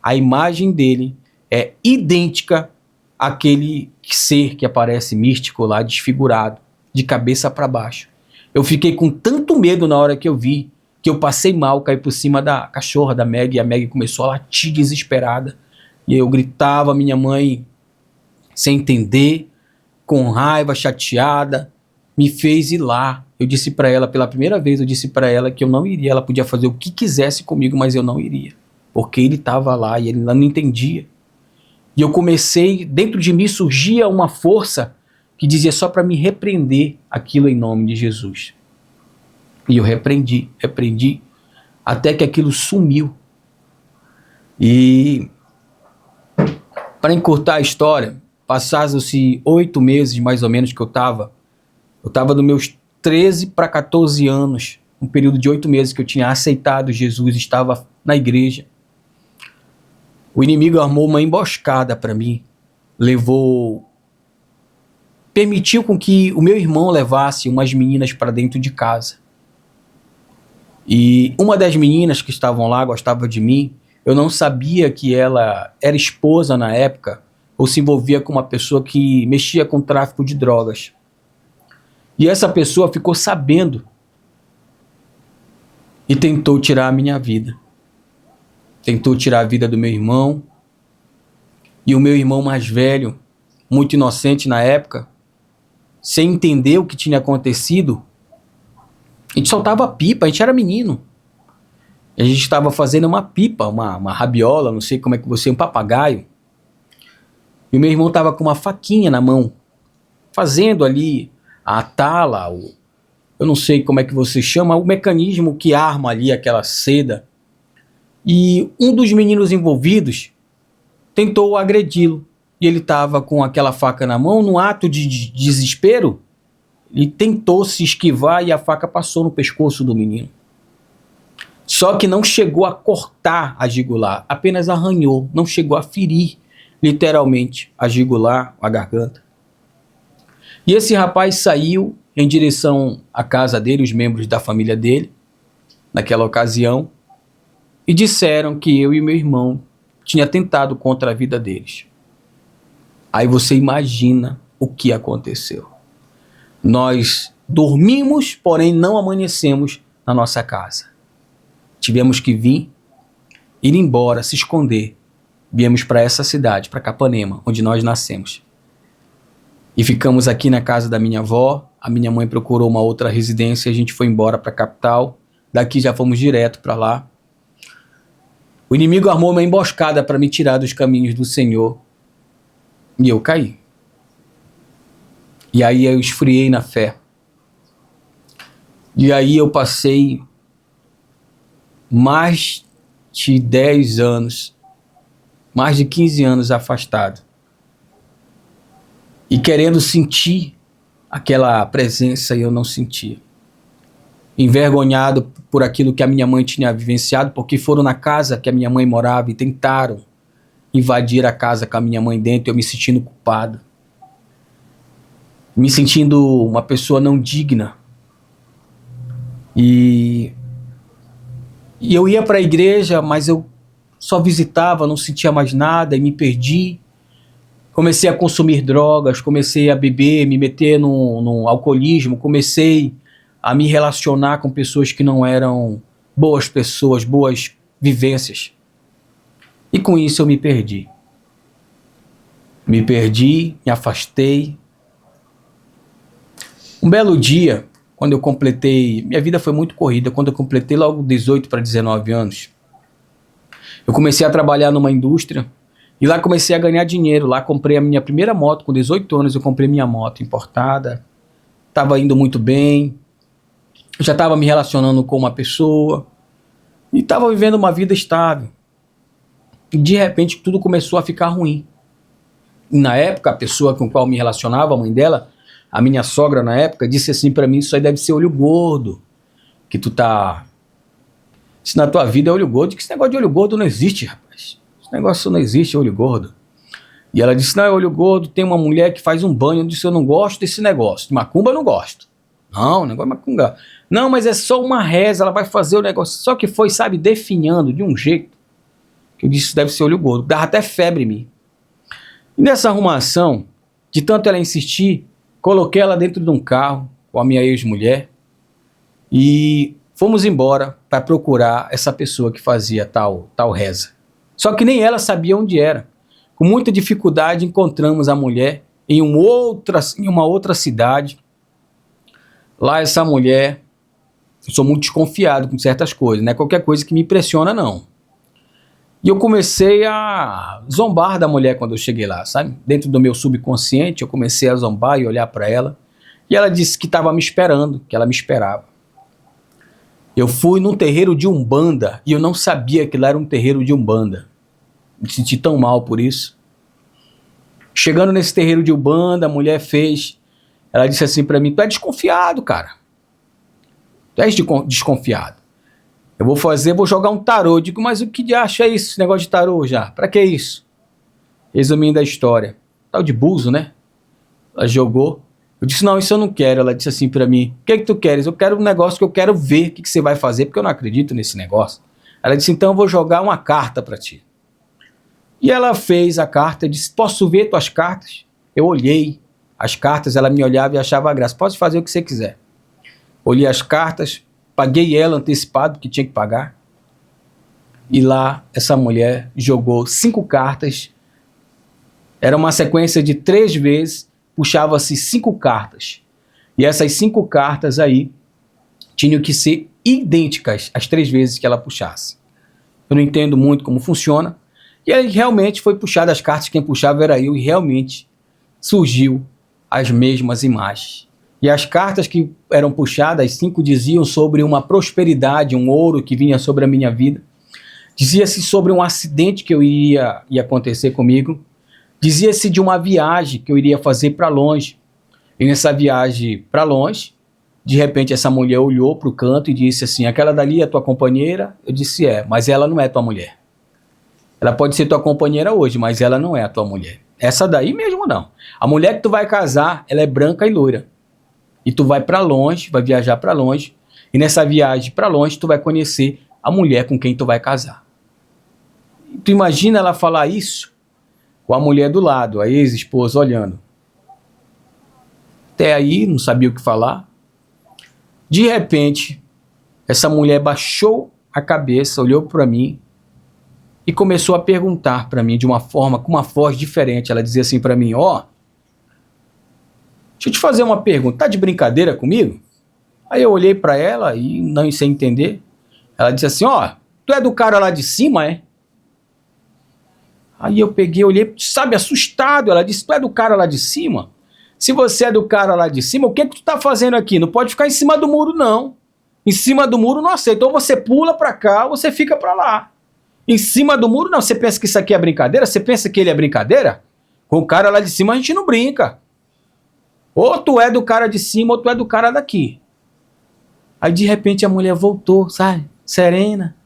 A imagem dele é idêntica àquele ser que aparece místico lá, desfigurado, de cabeça para baixo. Eu fiquei com tanto medo na hora que eu vi, que eu passei mal, caí por cima da cachorra da Meg, e a Meg começou a latir desesperada. E eu gritava, minha mãe, sem entender, com raiva, chateada, me fez ir lá. Eu disse para ela, pela primeira vez, eu disse para ela que eu não iria. Ela podia fazer o que quisesse comigo, mas eu não iria. Porque ele estava lá e ele não entendia. E eu comecei, dentro de mim surgia uma força que dizia só para me repreender aquilo em nome de Jesus. E eu repreendi, até que aquilo sumiu. E para encurtar a história, passaram-se 8 meses mais ou menos que eu estava dos meus 13 para 14 anos, um período de 8 meses que eu tinha aceitado Jesus, estava na igreja. O inimigo armou uma emboscada para mim, permitiu com que o meu irmão levasse umas meninas para dentro de casa. E uma das meninas que estavam lá gostava de mim. Eu não sabia que ela era esposa na época ou se envolvia com uma pessoa que mexia com tráfico de drogas. E essa pessoa ficou sabendo e tentou tirar a minha vida. Tentou tirar a vida do meu irmão. E o meu irmão mais velho, muito inocente na época, sem entender o que tinha acontecido, a gente soltava pipa, a gente era menino. A gente estava fazendo uma pipa, uma rabiola, não sei como é que você, um papagaio. E o meu irmão estava com uma faquinha na mão, fazendo ali a tala, eu não sei como é que você chama, o mecanismo que arma ali aquela seda. E um dos meninos envolvidos tentou agredi-lo. E ele estava com aquela faca na mão, num ato de desespero, ele tentou se esquivar e a faca passou no pescoço do menino. Só que não chegou a cortar a jugular, apenas arranhou, não chegou a ferir, literalmente, a jugular, a garganta. E esse rapaz saiu em direção à casa dele, os membros da família dele, naquela ocasião, e disseram que eu e meu irmão tinha tentado contra a vida deles. Aí você imagina o que aconteceu. Nós dormimos, porém não amanhecemos na nossa casa. Tivemos que ir embora, se esconder. Viemos para essa cidade, para Capanema, onde nós nascemos. E ficamos aqui na casa da minha avó. A minha mãe procurou uma outra residência, a gente foi embora para a capital. Daqui já fomos direto para lá. O inimigo armou uma emboscada para me tirar dos caminhos do Senhor. E eu caí. E aí eu esfriei na fé. E aí eu passei mais de 10 anos, mais de 15 anos afastado. E querendo sentir aquela presença e eu não sentia. Envergonhado por aquilo que a minha mãe tinha vivenciado, porque foram na casa que a minha mãe morava e tentaram invadir a casa com a minha mãe dentro, eu me sentindo culpado. Me sentindo uma pessoa não digna. E eu ia para a igreja, mas eu só visitava, não sentia mais nada e me perdi. Comecei a consumir drogas, comecei a beber, me meter no alcoolismo, comecei a me relacionar com pessoas que não eram boas pessoas, boas vivências. E com isso eu me perdi. Me perdi, me afastei. Um belo dia, quando eu completei, minha vida foi muito corrida, quando eu completei logo 18 para 19 anos, eu comecei a trabalhar numa indústria e lá comecei a ganhar dinheiro. Lá comprei a minha primeira moto, com 18 anos eu comprei minha moto importada, estava indo muito bem, já estava me relacionando com uma pessoa e estava vivendo uma vida estável. E de repente tudo começou a ficar ruim. E na época a pessoa com a qual me relacionava, a mãe dela, a minha sogra na época, disse assim pra mim: isso aí deve ser olho gordo, que tu tá... Se na tua vida é olho gordo, que esse negócio de olho gordo não existe, rapaz. Esse negócio não existe, olho gordo. E ela disse: não, é olho gordo, tem uma mulher que faz um banho. Eu disse: eu não gosto desse negócio, de macumba eu não gosto. Não, negócio de macumba. Não, mas é só uma reza, ela vai fazer o negócio. Só que foi, sabe, definhando de um jeito, que eu disse: isso deve ser olho gordo. Dava até febre em mim. E nessa arrumação, de tanto ela insistir, coloquei ela dentro de um carro com a minha ex-mulher E fomos embora para procurar essa pessoa que fazia tal reza. Só que nem ela sabia onde era. Com muita dificuldade encontramos a mulher em uma outra cidade. Lá essa mulher, eu sou muito desconfiado com certas coisas, não é qualquer coisa que me impressiona não. E eu comecei a zombar da mulher quando eu cheguei lá, sabe? Dentro do meu subconsciente eu comecei a zombar e olhar para ela. E ela disse que estava me esperando, que ela me esperava. Eu fui num terreiro de Umbanda e eu não sabia que lá era um terreiro de Umbanda. Me senti tão mal por isso. Chegando nesse terreiro de Umbanda, a mulher fez. Ela disse assim para mim: tu é desconfiado, cara. Tu és desconfiado. Eu vou jogar um tarô. Eu digo, mas o que de acha é isso, esse negócio de tarô já? Pra que isso? Resumindo a história. Tal de buzo, né? Ela jogou. Eu disse, não, isso eu não quero. Ela disse assim pra mim, o que é que tu queres? Eu quero um negócio que eu quero ver o que você vai fazer, porque eu não acredito nesse negócio. Ela disse, então eu vou jogar uma carta pra ti. E ela fez a carta, eu disse, posso ver tuas cartas? Eu olhei as cartas, ela me olhava e achava graça. Pode fazer o que você quiser. Olhei as cartas, paguei ela antecipado, porque tinha que pagar. E lá, essa mulher jogou 5 cartas. Era uma sequência de 3 vezes, puxava-se 5 cartas. E essas 5 cartas aí tinham que ser idênticas as 3 vezes que ela puxasse. Eu não entendo muito como funciona. E aí realmente foi puxada as cartas, quem puxava era eu, e realmente surgiu as mesmas imagens. E as cartas que eram puxadas, as 5 diziam sobre uma prosperidade, um ouro que vinha sobre a minha vida. Dizia-se sobre um acidente que ia acontecer comigo. Dizia-se de uma viagem que eu iria fazer para longe. E nessa viagem para longe, de repente essa mulher olhou para o canto e disse assim, aquela dali é tua companheira? Eu disse, é, mas ela não é tua mulher. Ela pode ser tua companheira hoje, mas ela não é a tua mulher. Essa daí mesmo não. A mulher que tu vai casar, ela é branca e loira. E tu vai para longe, vai viajar para longe. E nessa viagem para longe, tu vai conhecer a mulher com quem tu vai casar. E tu imagina ela falar isso com a mulher do lado, a ex-esposa olhando. Até aí, não sabia o que falar. De repente, essa mulher baixou a cabeça, olhou para mim e começou a perguntar para mim de uma forma, com uma voz diferente. Ela dizia assim para mim, ó, deixa eu te fazer uma pergunta, tá de brincadeira comigo? Aí eu olhei para ela e não sei entender. Ela disse assim, ó, tu é do cara lá de cima, é? Aí eu peguei, olhei, sabe, assustado. Ela disse, tu é do cara lá de cima? Se você é do cara lá de cima, o que tu tá fazendo aqui? Não pode ficar em cima do muro, não. Em cima do muro não aceita. Ou você pula pra cá, ou você fica pra lá. Em cima do muro, não. Você pensa que isso aqui é brincadeira? Você pensa que ele é brincadeira? Com o cara lá de cima a gente não brinca. Ou tu é do cara de cima, ou tu é do cara daqui. Aí de repente a mulher voltou, sabe? Serena.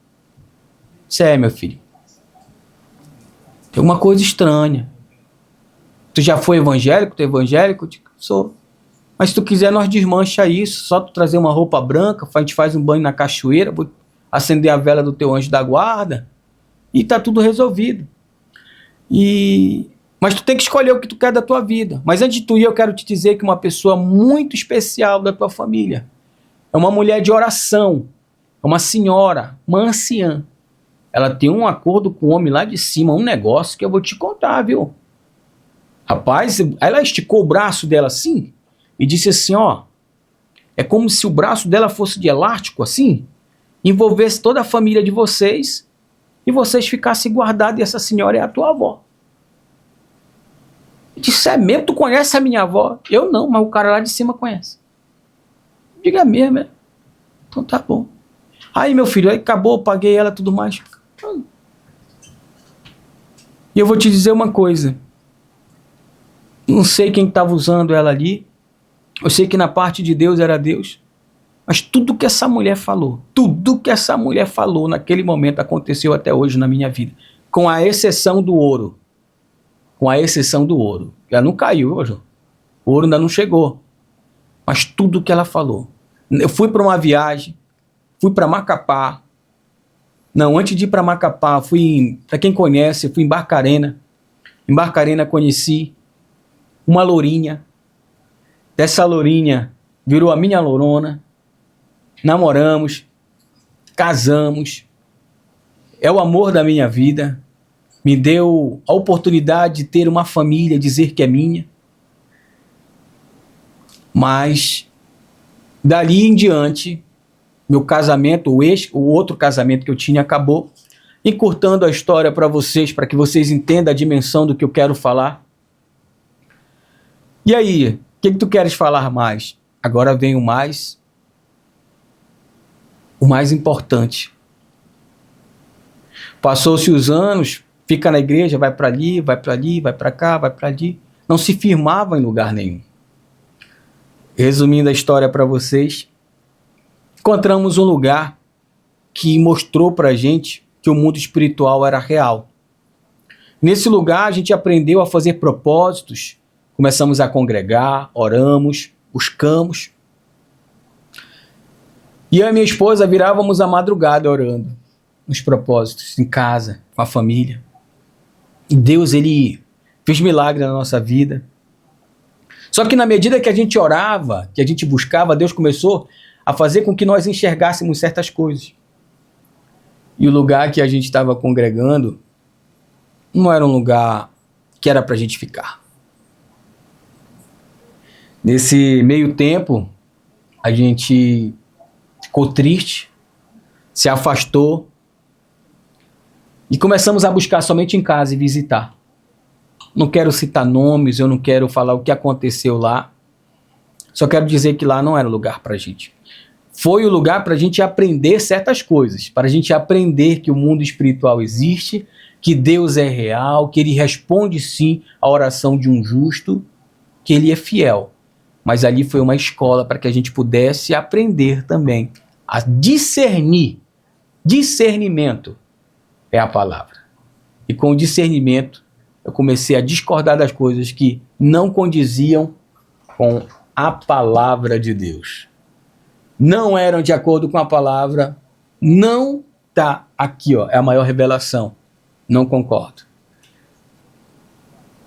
Isso é, meu filho. Tem uma coisa estranha. Tu já foi evangélico? Tu é evangélico? Eu digo, sou. Mas se tu quiser, nós desmancha isso. Só tu trazer uma roupa branca, a gente faz um banho na cachoeira, vou acender a vela do teu anjo da guarda e tá tudo resolvido. Mas tu tem que escolher o que tu quer da tua vida. Mas antes de tu ir, eu quero te dizer que uma pessoa muito especial da tua família é uma mulher de oração, é uma senhora, uma anciã. Ela tem um acordo com o homem lá de cima, um negócio que eu vou te contar, viu? Rapaz, ela esticou o braço dela assim e disse assim, ó, é como se o braço dela fosse de elástico assim, envolvesse toda a família de vocês e vocês ficassem guardados e essa senhora é a tua avó. Eu disse, é mesmo? Tu conhece a minha avó? Eu não, mas o cara lá de cima conhece. Diga mesmo, é? Então tá bom. Aí, meu filho, aí acabou, paguei ela e tudo mais. E eu vou te dizer uma coisa. Não sei quem estava usando ela ali. Eu sei que na parte de Deus era Deus. Mas tudo que essa mulher falou, naquele momento aconteceu até hoje na minha vida. Com a exceção do ouro. Com a exceção do ouro. Ela não caiu, hoje. O ouro ainda não chegou. Mas tudo que ela falou. Eu fui para uma viagem. Fui para Macapá. Não, antes de ir para Macapá, para quem conhece, fui em Barcarena. Em Barcarena conheci uma lourinha. Dessa lourinha virou a minha lourona. namoramos, casamos, é o amor da minha vida, me deu a oportunidade de ter uma família, dizer que é minha. Mas, dali em diante, meu casamento, o outro casamento que eu tinha acabou. Encurtando a história para vocês, para que vocês entendam a dimensão do que eu quero falar. E aí, o que tu queres falar mais? Agora vem o mais importante. Passou-se os anos, fica na igreja, vai para ali, vai para ali, vai para cá, vai para ali. Não se firmava em lugar nenhum. Resumindo a história para vocês, encontramos um lugar que mostrou para a gente que o mundo espiritual era real. Nesse lugar a gente aprendeu a fazer propósitos, começamos a congregar, oramos, buscamos. E eu e minha esposa virávamos a madrugada orando nos propósitos, em casa, com a família. E Deus, Ele fez milagre na nossa vida. Só que na medida que a gente orava, que a gente buscava, Deus começou a fazer com que nós enxergássemos certas coisas. E o lugar que a gente estava congregando não era um lugar que era para a gente ficar. Nesse meio tempo, a gente ficou triste, se afastou e começamos a buscar somente em casa e visitar. Não quero citar nomes, eu não quero falar o que aconteceu lá, só quero dizer que lá não era lugar para a gente. Foi o lugar para a gente aprender certas coisas, para a gente aprender que o mundo espiritual existe, que Deus é real, que Ele responde sim à oração de um justo, que Ele é fiel. Mas ali foi uma escola para que a gente pudesse aprender também a discernir. Discernimento é a palavra. E com o discernimento, eu comecei a discordar das coisas que não condiziam com a palavra de Deus. Não eram de acordo com a palavra, não está aqui, ó, é a maior revelação. Não concordo.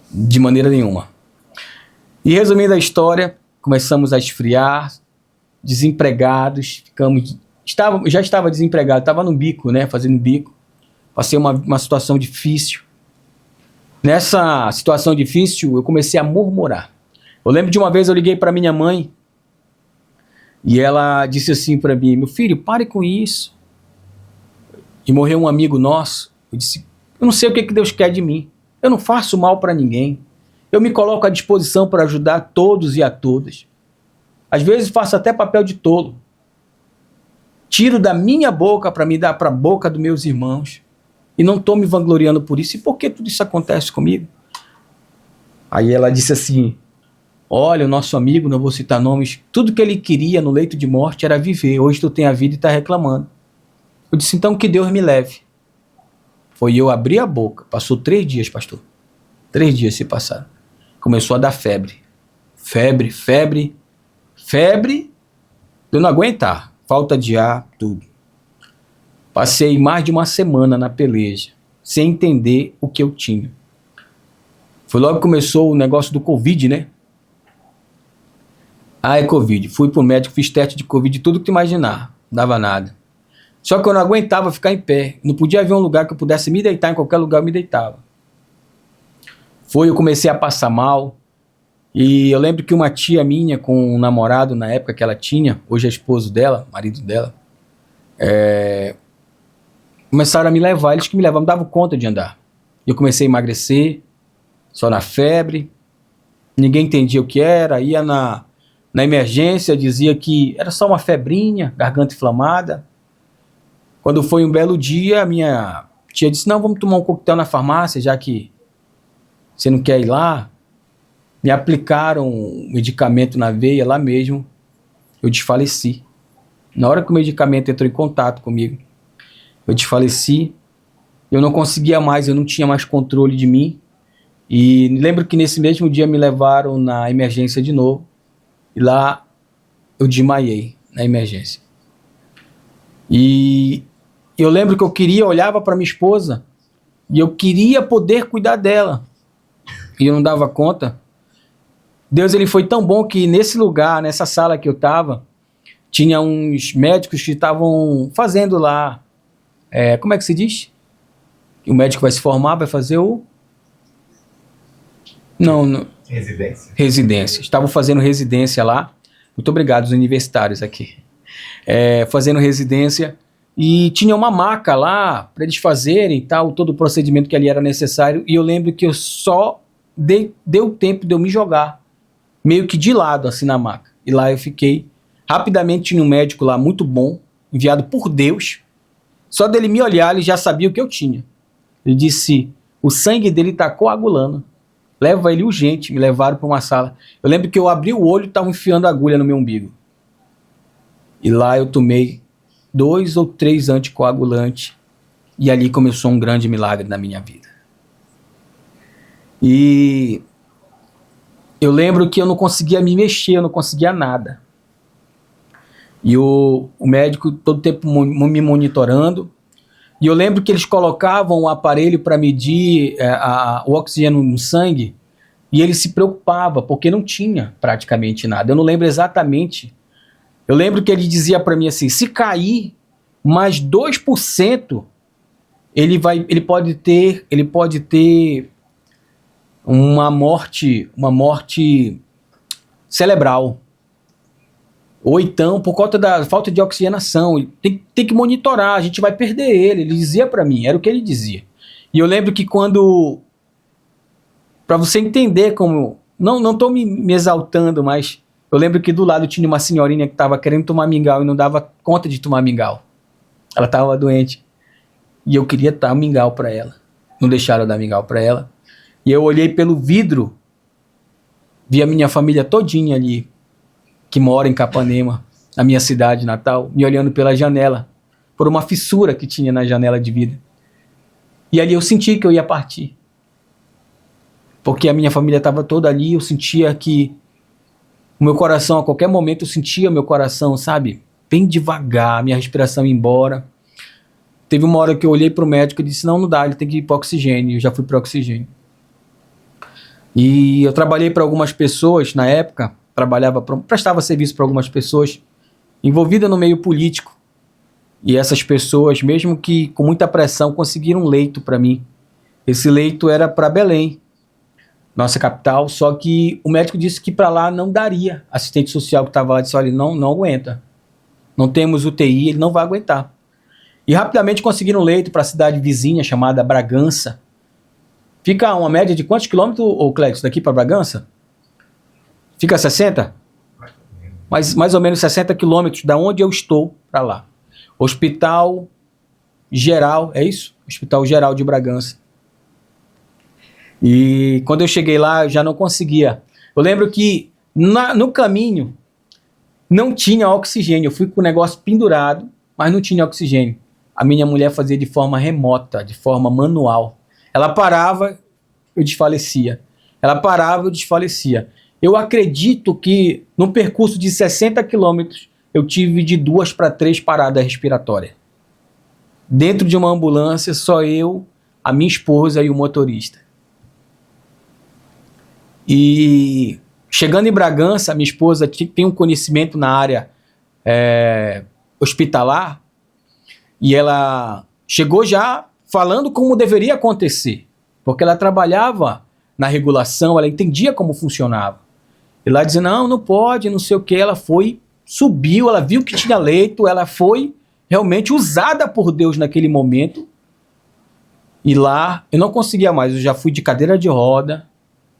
De maneira nenhuma. E resumindo a história, começamos a esfriar, desempregados, já estava desempregado, estava no bico, né, fazendo bico. Passei uma situação difícil. Nessa situação difícil, eu comecei a murmurar. Eu lembro de uma vez eu liguei para minha mãe, e ela disse assim para mim: meu filho, pare com isso. E morreu um amigo nosso. Eu disse: eu não sei o que Deus quer de mim. Eu não faço mal para ninguém. Eu me coloco à disposição para ajudar todos e a todas. Às vezes faço até papel de tolo. Tiro da minha boca para me dar para a boca dos meus irmãos. E não estou me vangloriando por isso. E por que tudo isso acontece comigo? Aí ela disse assim: olha, o nosso amigo, não vou citar nomes, tudo que ele queria no leito de morte era viver. Hoje tu tem a vida e está reclamando. Eu disse: então que Deus me leve. Foi eu abrir a boca. Passou 3 dias, pastor. 3 dias se passaram. Começou a dar febre. Febre, febre, febre. Eu não aguentar. Falta de ar, tudo. Passei mais de uma semana na peleja, sem entender o que eu tinha. Foi logo que começou o negócio do Covid, né? Ah, é Covid. Fui pro médico, fiz teste de Covid, tudo que tu imaginar. Não dava nada. Só que eu não aguentava ficar em pé. Não podia haver um lugar que eu pudesse me deitar, em qualquer lugar eu me deitava. Eu comecei a passar mal. E eu lembro que uma tia minha, com um namorado na época que ela tinha, hoje é esposo dela, marido dela, começaram a me levar, eles que me levavam, não davam conta de andar. Eu comecei a emagrecer, só na febre, ninguém entendia o que era, ia na emergência, dizia que era só uma febrinha, garganta inflamada. Quando foi um belo dia, a minha tia disse: não, vamos tomar um coquetel na farmácia, já que você não quer ir lá. Me aplicaram um medicamento na veia lá mesmo, eu desfaleci. Na hora que o medicamento entrou em contato comigo, eu desfaleci, eu não conseguia mais, eu não tinha mais controle de mim. E lembro que nesse mesmo dia me levaram na emergência de novo, e lá eu desmaiei na emergência. E eu lembro que eu olhava para minha esposa, e eu queria poder cuidar dela, e eu não dava conta. Deus, ele foi tão bom que nesse lugar, nessa sala que eu estava, tinha uns médicos que estavam fazendo lá, como é que se diz? O médico vai se formar, vai fazer o... Não. Residência. Estavam fazendo residência lá. Muito obrigado, os universitários aqui. Fazendo residência. E tinha uma maca lá para eles fazerem tal, todo o procedimento que ali era necessário. E eu lembro que eu só deu tempo de eu me jogar, meio que de lado, assim, na maca. E lá eu fiquei. Rapidamente tinha um médico lá muito bom, enviado por Deus. Só dele me olhar, ele já sabia o que eu tinha. Ele disse, o sangue dele está coagulando. Leva ele urgente, me levaram para uma sala. Eu lembro que eu abri o olho e estavam enfiando agulha no meu umbigo. E lá eu tomei 2 ou 3 anticoagulantes. E ali começou um grande milagre na minha vida. E eu lembro que eu não conseguia me mexer, eu não conseguia nada. E o médico todo tempo me monitorando. E eu lembro que eles colocavam um aparelho para medir o oxigênio no sangue e ele se preocupava, porque não tinha praticamente nada. Eu não lembro exatamente. Eu lembro que ele dizia para mim assim, se cair mais 2%, ele pode ter uma morte cerebral. Ou então, por conta da falta de oxigenação, tem que monitorar, a gente vai perder ele. Ele dizia para mim, era o que ele dizia. E eu lembro que quando... Para você entender como... Não estou me exaltando, mas eu lembro que do lado tinha uma senhorinha que estava querendo tomar mingau e não dava conta de tomar mingau. Ela estava doente. E eu queria dar mingau para ela. Não deixaram eu dar mingau para ela. E eu olhei pelo vidro, vi a minha família todinha ali, que mora em Capanema, na minha cidade natal, me olhando pela janela, por uma fissura que tinha na janela de vidro. E ali eu senti que eu ia partir. Porque a minha família estava toda ali, eu sentia que o meu coração, a qualquer momento, eu sentia meu coração, sabe, bem devagar, minha respiração ia embora. Teve uma hora que eu olhei para o médico e disse, não dá, ele tem que ir para oxigênio. Eu já fui para oxigênio. E eu trabalhei para algumas pessoas na época, prestava serviço para algumas pessoas envolvidas no meio político. E essas pessoas, mesmo que com muita pressão, conseguiram um leito para mim. Esse leito era para Belém, nossa capital, só que o médico disse que para lá não daria. Assistente social que estava lá disse, olha, não aguenta. Não temos UTI, ele não vai aguentar. E rapidamente conseguiram um leito para a cidade vizinha, chamada Bragança. Fica a uma média de quantos quilômetros, Clédio, daqui para Bragança? Fica 60? Mais ou menos 60 quilômetros da onde eu estou para lá. Hospital Geral, é isso? Hospital Geral de Bragança. E quando eu cheguei lá, eu já não conseguia. Eu lembro que no caminho não tinha oxigênio. Eu fui com o negócio pendurado, mas não tinha oxigênio. A minha mulher fazia de forma remota, de forma manual. Ela parava, eu desfalecia. Ela parava, eu desfalecia. Eu acredito que no percurso de 60 quilômetros, eu tive de 2 para 3 paradas respiratórias. Dentro de uma ambulância, só eu, a minha esposa e o motorista. E chegando em Bragança, a minha esposa tem um conhecimento na área hospitalar, e ela chegou já falando como deveria acontecer, porque ela trabalhava na regulação, ela entendia como funcionava. E lá dizia, não pode, não sei o que, ela foi, subiu, ela viu que tinha leito, ela foi realmente usada por Deus naquele momento. E lá, eu não conseguia mais, eu já fui de cadeira de roda,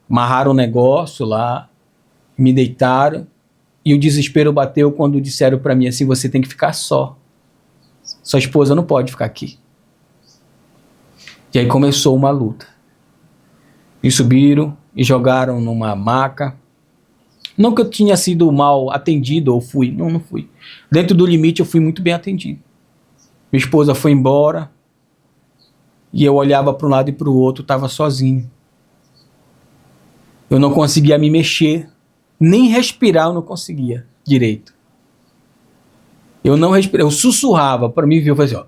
amarraram um negócio lá, me deitaram, e o desespero bateu quando disseram para mim assim, você tem que ficar só. Sua esposa não pode ficar aqui. E aí começou uma luta. Me subiram e jogaram numa maca. Não que eu tinha sido mal atendido ou fui. Não fui. Dentro do limite eu fui muito bem atendido. Minha esposa foi embora. E eu olhava para um lado e para o outro, estava sozinho. Eu não conseguia me mexer. Nem respirar eu não conseguia direito. Eu não respirava, eu sussurrava. Para mim, eu fazia,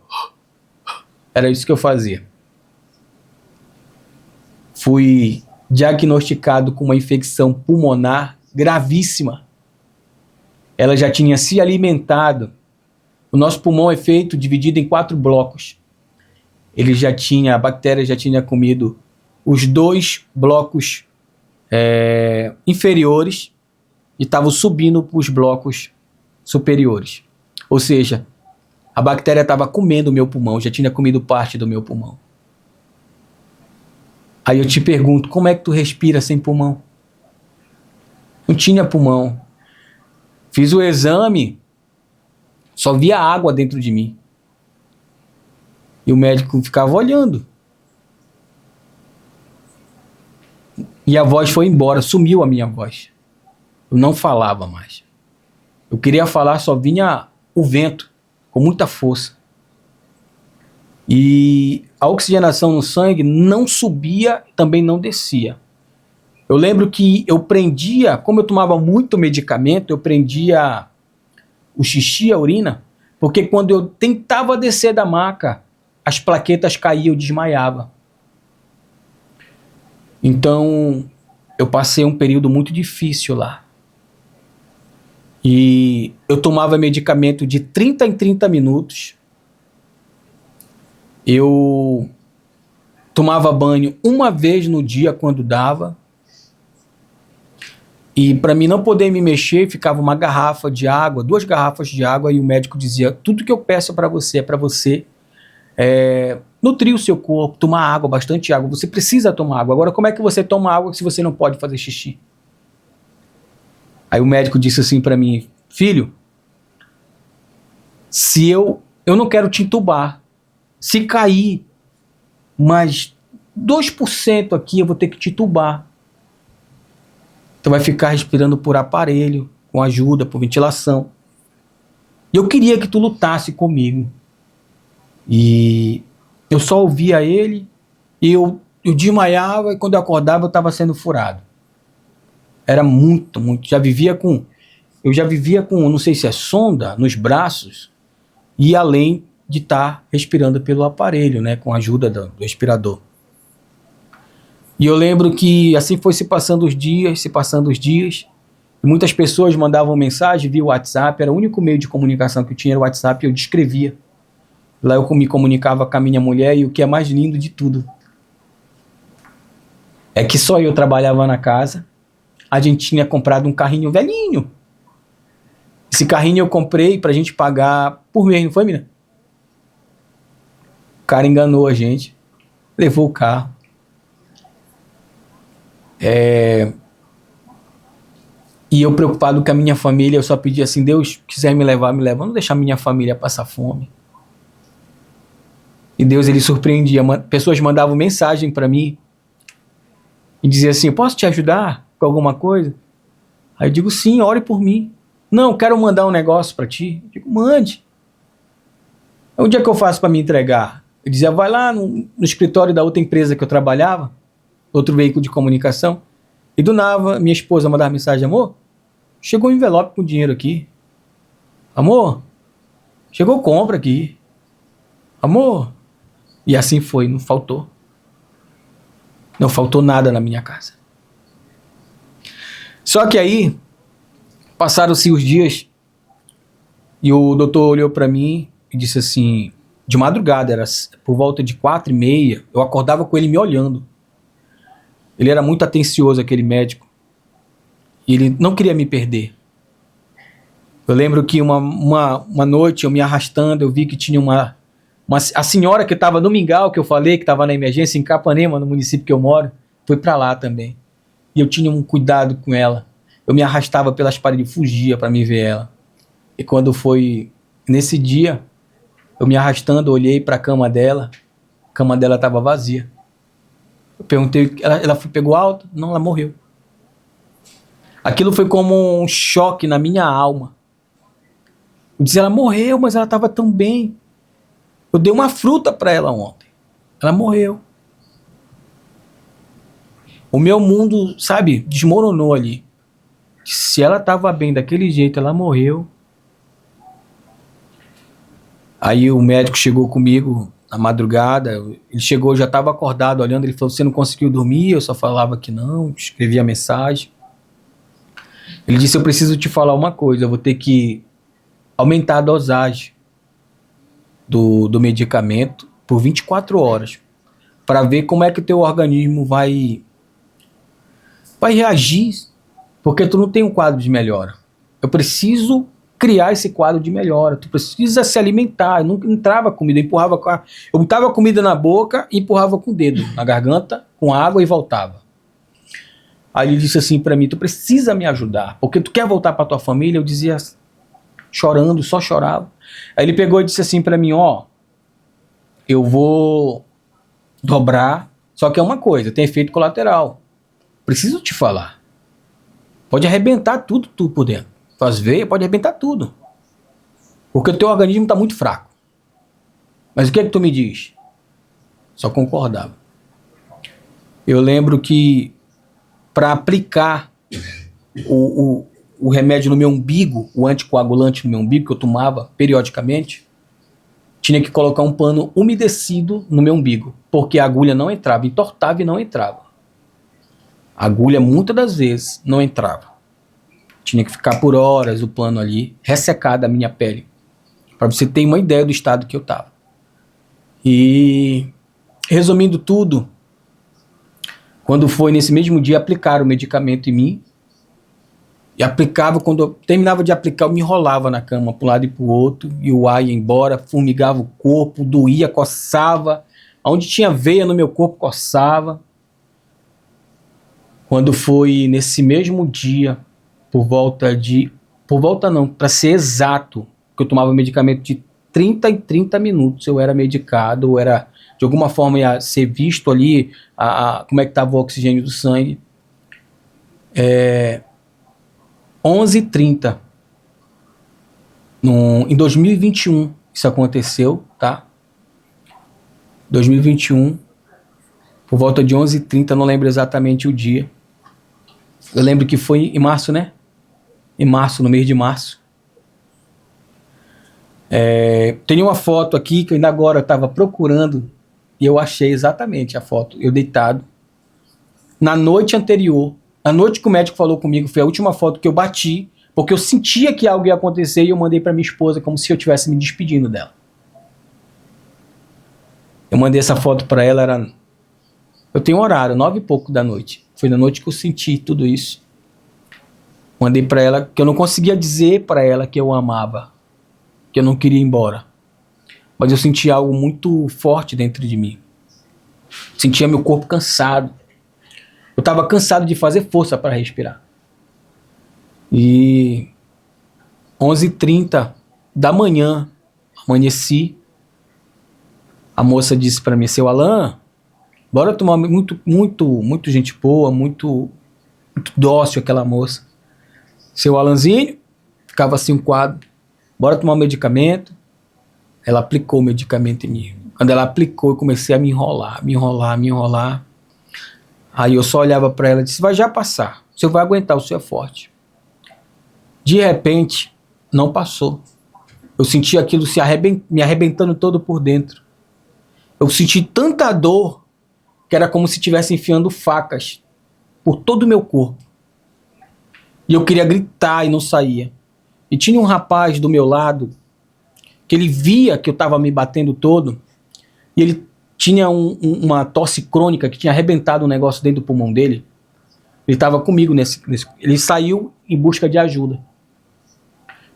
era isso que eu fazia. Fui diagnosticado com uma infecção pulmonar gravíssima. ela já tinha se alimentado. O nosso pulmão é feito, dividido em 4 blocos. A bactéria já tinha comido os 2 blocos inferiores e estava subindo para os blocos superiores. Ou seja, a bactéria estava comendo o meu pulmão, já tinha comido parte do meu pulmão. Aí eu te pergunto, como é que tu respira sem pulmão? Não tinha pulmão. Fiz o exame, só via água dentro de mim. E o médico ficava olhando. E a voz foi embora, sumiu a minha voz. Eu não falava mais. Eu queria falar, só vinha o vento, com muita força. E a oxigenação no sangue não subia, também não descia. Eu lembro que eu prendia, como eu tomava muito medicamento, eu prendia o xixi, a urina, porque quando eu tentava descer da maca, as plaquetas caíam, eu desmaiava. Então, eu passei um período muito difícil lá. E eu tomava medicamento de 30 em 30 minutos. Eu tomava banho uma vez no dia quando dava. E para mim não poder me mexer, ficava uma garrafa de água, 2 garrafas de água, e o médico dizia, tudo que eu peço para você é para você nutrir o seu corpo, tomar água, bastante água. Você precisa tomar água. Agora, como é que você toma água se você não pode fazer xixi? Aí o médico disse assim para mim, filho, se eu não quero te entubar. Se cair mais 2% aqui, eu vou ter que te entubar. Tu vai ficar respirando por aparelho, com ajuda, por ventilação. E eu queria que tu lutasse comigo. E eu só ouvia ele, e eu desmaiava, e quando eu acordava eu estava sendo furado. Era muito. Eu já vivia com, não sei se é sonda, nos braços, e além de estar respirando pelo aparelho, né, com a ajuda do respirador. E eu lembro que assim foi se passando os dias, e muitas pessoas mandavam mensagem via WhatsApp, era o único meio de comunicação que eu tinha, era o WhatsApp, e eu descrevia. Lá eu me comunicava com a minha mulher, e o que é mais lindo de tudo é que só eu trabalhava na casa, a gente tinha comprado um carrinho velhinho. Esse carrinho eu comprei pra gente pagar por mês, não foi, menina? O cara enganou a gente, levou o carro. E eu preocupado com a minha família, eu só pedi assim, Deus, quiser me levar, me leva, não deixar minha família passar fome. E Deus, ele surpreendia, pessoas mandavam mensagem para mim e diziam assim, posso te ajudar com alguma coisa? Aí eu digo, sim, ore por mim. Não, quero mandar um negócio para ti. Eu digo, mande. Onde é que eu faço para me entregar? Eu dizia, vai lá no escritório da outra empresa que eu trabalhava, outro veículo de comunicação, e do nada minha esposa mandava mensagem, amor, chegou um envelope com dinheiro aqui. Amor, chegou compra aqui. Amor. E assim foi, não faltou. Não faltou nada na minha casa. Só que aí, passaram-se os dias, e o doutor olhou para mim e disse assim, de madrugada, era por volta de 4h30, eu acordava com ele me olhando. Ele era muito atencioso, aquele médico. E ele não queria me perder. Eu lembro que uma noite, eu me arrastando, eu vi que tinha a senhora que estava no Mingau, que eu falei, que estava na emergência, em Capanema, no município que eu moro, foi para lá também. E eu tinha um cuidado com ela. Eu me arrastava pelas paredes, fugia para me ver ela. E quando foi nesse dia, eu me arrastando, olhei para a cama dela estava vazia. Eu perguntei, ela pegou alta? Não, ela morreu. Aquilo foi como um choque na minha alma. Eu disse, ela morreu, mas ela estava tão bem. Eu dei uma fruta para ela ontem. Ela morreu. O meu mundo, sabe, desmoronou ali. Se ela estava bem daquele jeito, ela morreu. Aí o médico chegou comigo na madrugada. Ele chegou, já estava acordado olhando. Ele falou, você não conseguiu dormir? Eu só falava que não, escrevia mensagem. Ele disse, eu preciso te falar uma coisa, eu vou ter que aumentar a dosagem do medicamento por 24 horas para ver como é que o teu organismo vai reagir, porque tu não tem um quadro de melhora. Eu preciso criar esse quadro de melhora, tu precisa se alimentar. Eu não entrava comida, eu botava comida na boca e empurrava com o dedo na garganta, com água e voltava. Aí ele disse assim para mim, tu precisa me ajudar, porque tu quer voltar para tua família? Eu dizia, chorando, só chorava. Aí ele pegou e disse assim para mim, ó, eu vou dobrar, só que é uma coisa, tem efeito colateral. Preciso te falar. Pode arrebentar tudo por dentro. Tuas veias, pode arrebentar tudo. Porque o teu organismo está muito fraco. Mas o que é que tu me diz? Só concordava. Eu lembro que para aplicar o remédio no meu umbigo, o anticoagulante no meu umbigo, que eu tomava periodicamente, tinha que colocar um pano umedecido no meu umbigo, porque a agulha não entrava, entortava e não entrava. A agulha, muitas das vezes, não entrava. Tinha que ficar por horas o pano ali, ressecado a minha pele, para você ter uma ideia do estado que eu estava. E, resumindo tudo, quando foi nesse mesmo dia, aplicaram o medicamento em mim, e aplicava, quando eu terminava de aplicar, eu me enrolava na cama, para um lado e para o outro, e o ar ia embora, formigava o corpo, doía, coçava, onde tinha veia no meu corpo, coçava. Quando foi nesse mesmo dia, para ser exato, que eu tomava medicamento de 30 em 30 minutos, eu era medicado, eu era, de alguma forma, ia ser visto ali, como é que estava o oxigênio do sangue. 11h30, em 2021, isso aconteceu, tá? 2021, por volta de 11h30, não lembro exatamente o dia. Eu lembro que foi em março, né? Em março, no mês de março. Tem uma foto aqui que eu ainda agora estava procurando e eu achei exatamente a foto. Eu deitado. Na noite anterior, a noite que o médico falou comigo, foi a última foto que eu bati, porque eu sentia que algo ia acontecer e eu mandei para minha esposa como se eu estivesse me despedindo dela. Eu mandei essa foto para ela, eu tenho um horário, 9 e pouco da noite. Foi na noite que eu senti tudo isso. Mandei para ela que eu não conseguia dizer para ela que eu amava, que eu não queria ir embora. Mas eu sentia algo muito forte dentro de mim. Sentia meu corpo cansado. Eu estava cansado de fazer força para respirar. E 11h30 da manhã, amanheci. A moça disse para mim, seu Alan, bora tomar, muito gente boa, muito dócil aquela moça. Seu Alanzinho, ficava assim um quadro, bora tomar um medicamento. Ela aplicou o medicamento em mim. Quando ela aplicou, eu comecei a me enrolar. Aí eu só olhava para ela e disse, vai já passar, o senhor vai aguentar, o senhor é forte. De repente, não passou. Eu senti aquilo me arrebentando todo por dentro. Eu senti tanta dor que era como se estivesse enfiando facas por todo o meu corpo. E eu queria gritar e não saía. E tinha um rapaz do meu lado que ele via que eu estava me batendo todo e ele tinha uma tosse crônica que tinha arrebentado um negócio dentro do pulmão dele. Ele estava comigo ele saiu em busca de ajuda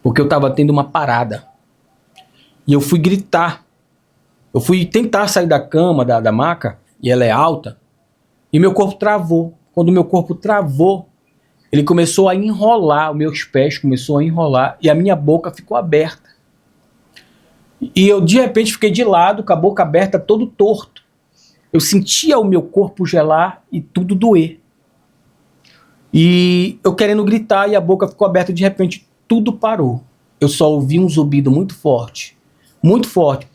porque eu estava tendo uma parada. E eu fui gritar. Eu fui tentar sair da cama, da maca, e ela é alta, e meu corpo travou. Quando o meu corpo travou, ele começou a enrolar, os meus pés começou a enrolar, e a minha boca ficou aberta. E eu, de repente, fiquei de lado, com a boca aberta, todo torto. Eu sentia o meu corpo gelar e tudo doer. E eu querendo gritar, e a boca ficou aberta, de repente, tudo parou. Eu só ouvi um zumbido muito forte. Muito forte.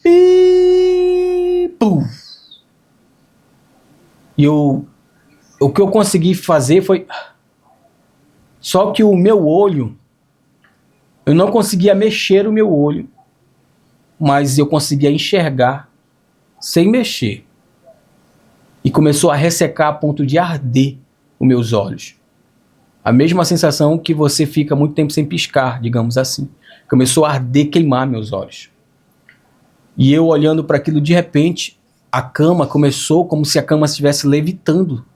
E o que eu consegui fazer foi... Só que o meu olho... Eu não conseguia mexer o meu olho. Mas eu conseguia enxergar sem mexer. E começou a ressecar a ponto de arder os meus olhos. A mesma sensação que você fica muito tempo sem piscar, digamos assim. Começou a arder, queimar meus olhos. E eu olhando para aquilo, de repente, a cama começou como se a cama estivesse levitando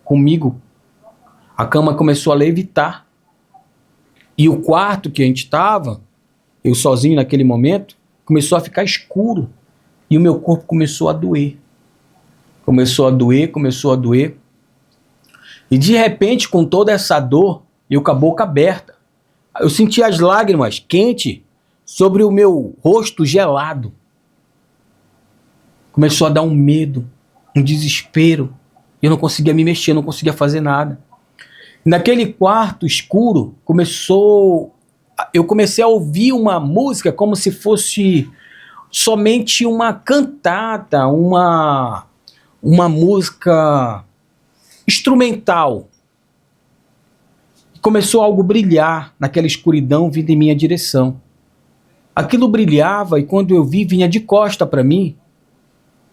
comigo. A cama começou a levitar. E o quarto que a gente estava, eu sozinho naquele momento, começou a ficar escuro. E o meu corpo começou a doer. Começou a doer, começou a doer. E de repente, com toda essa dor, eu com a boca aberta, eu senti as lágrimas quentes sobre o meu rosto gelado. Começou a dar um medo, um desespero. Eu não conseguia me mexer, não conseguia fazer nada. Naquele quarto escuro, eu comecei a ouvir uma música como se fosse somente uma cantata, uma música instrumental. Começou algo a brilhar naquela escuridão vindo em minha direção. Aquilo brilhava e quando eu vi, vinha de costa para mim.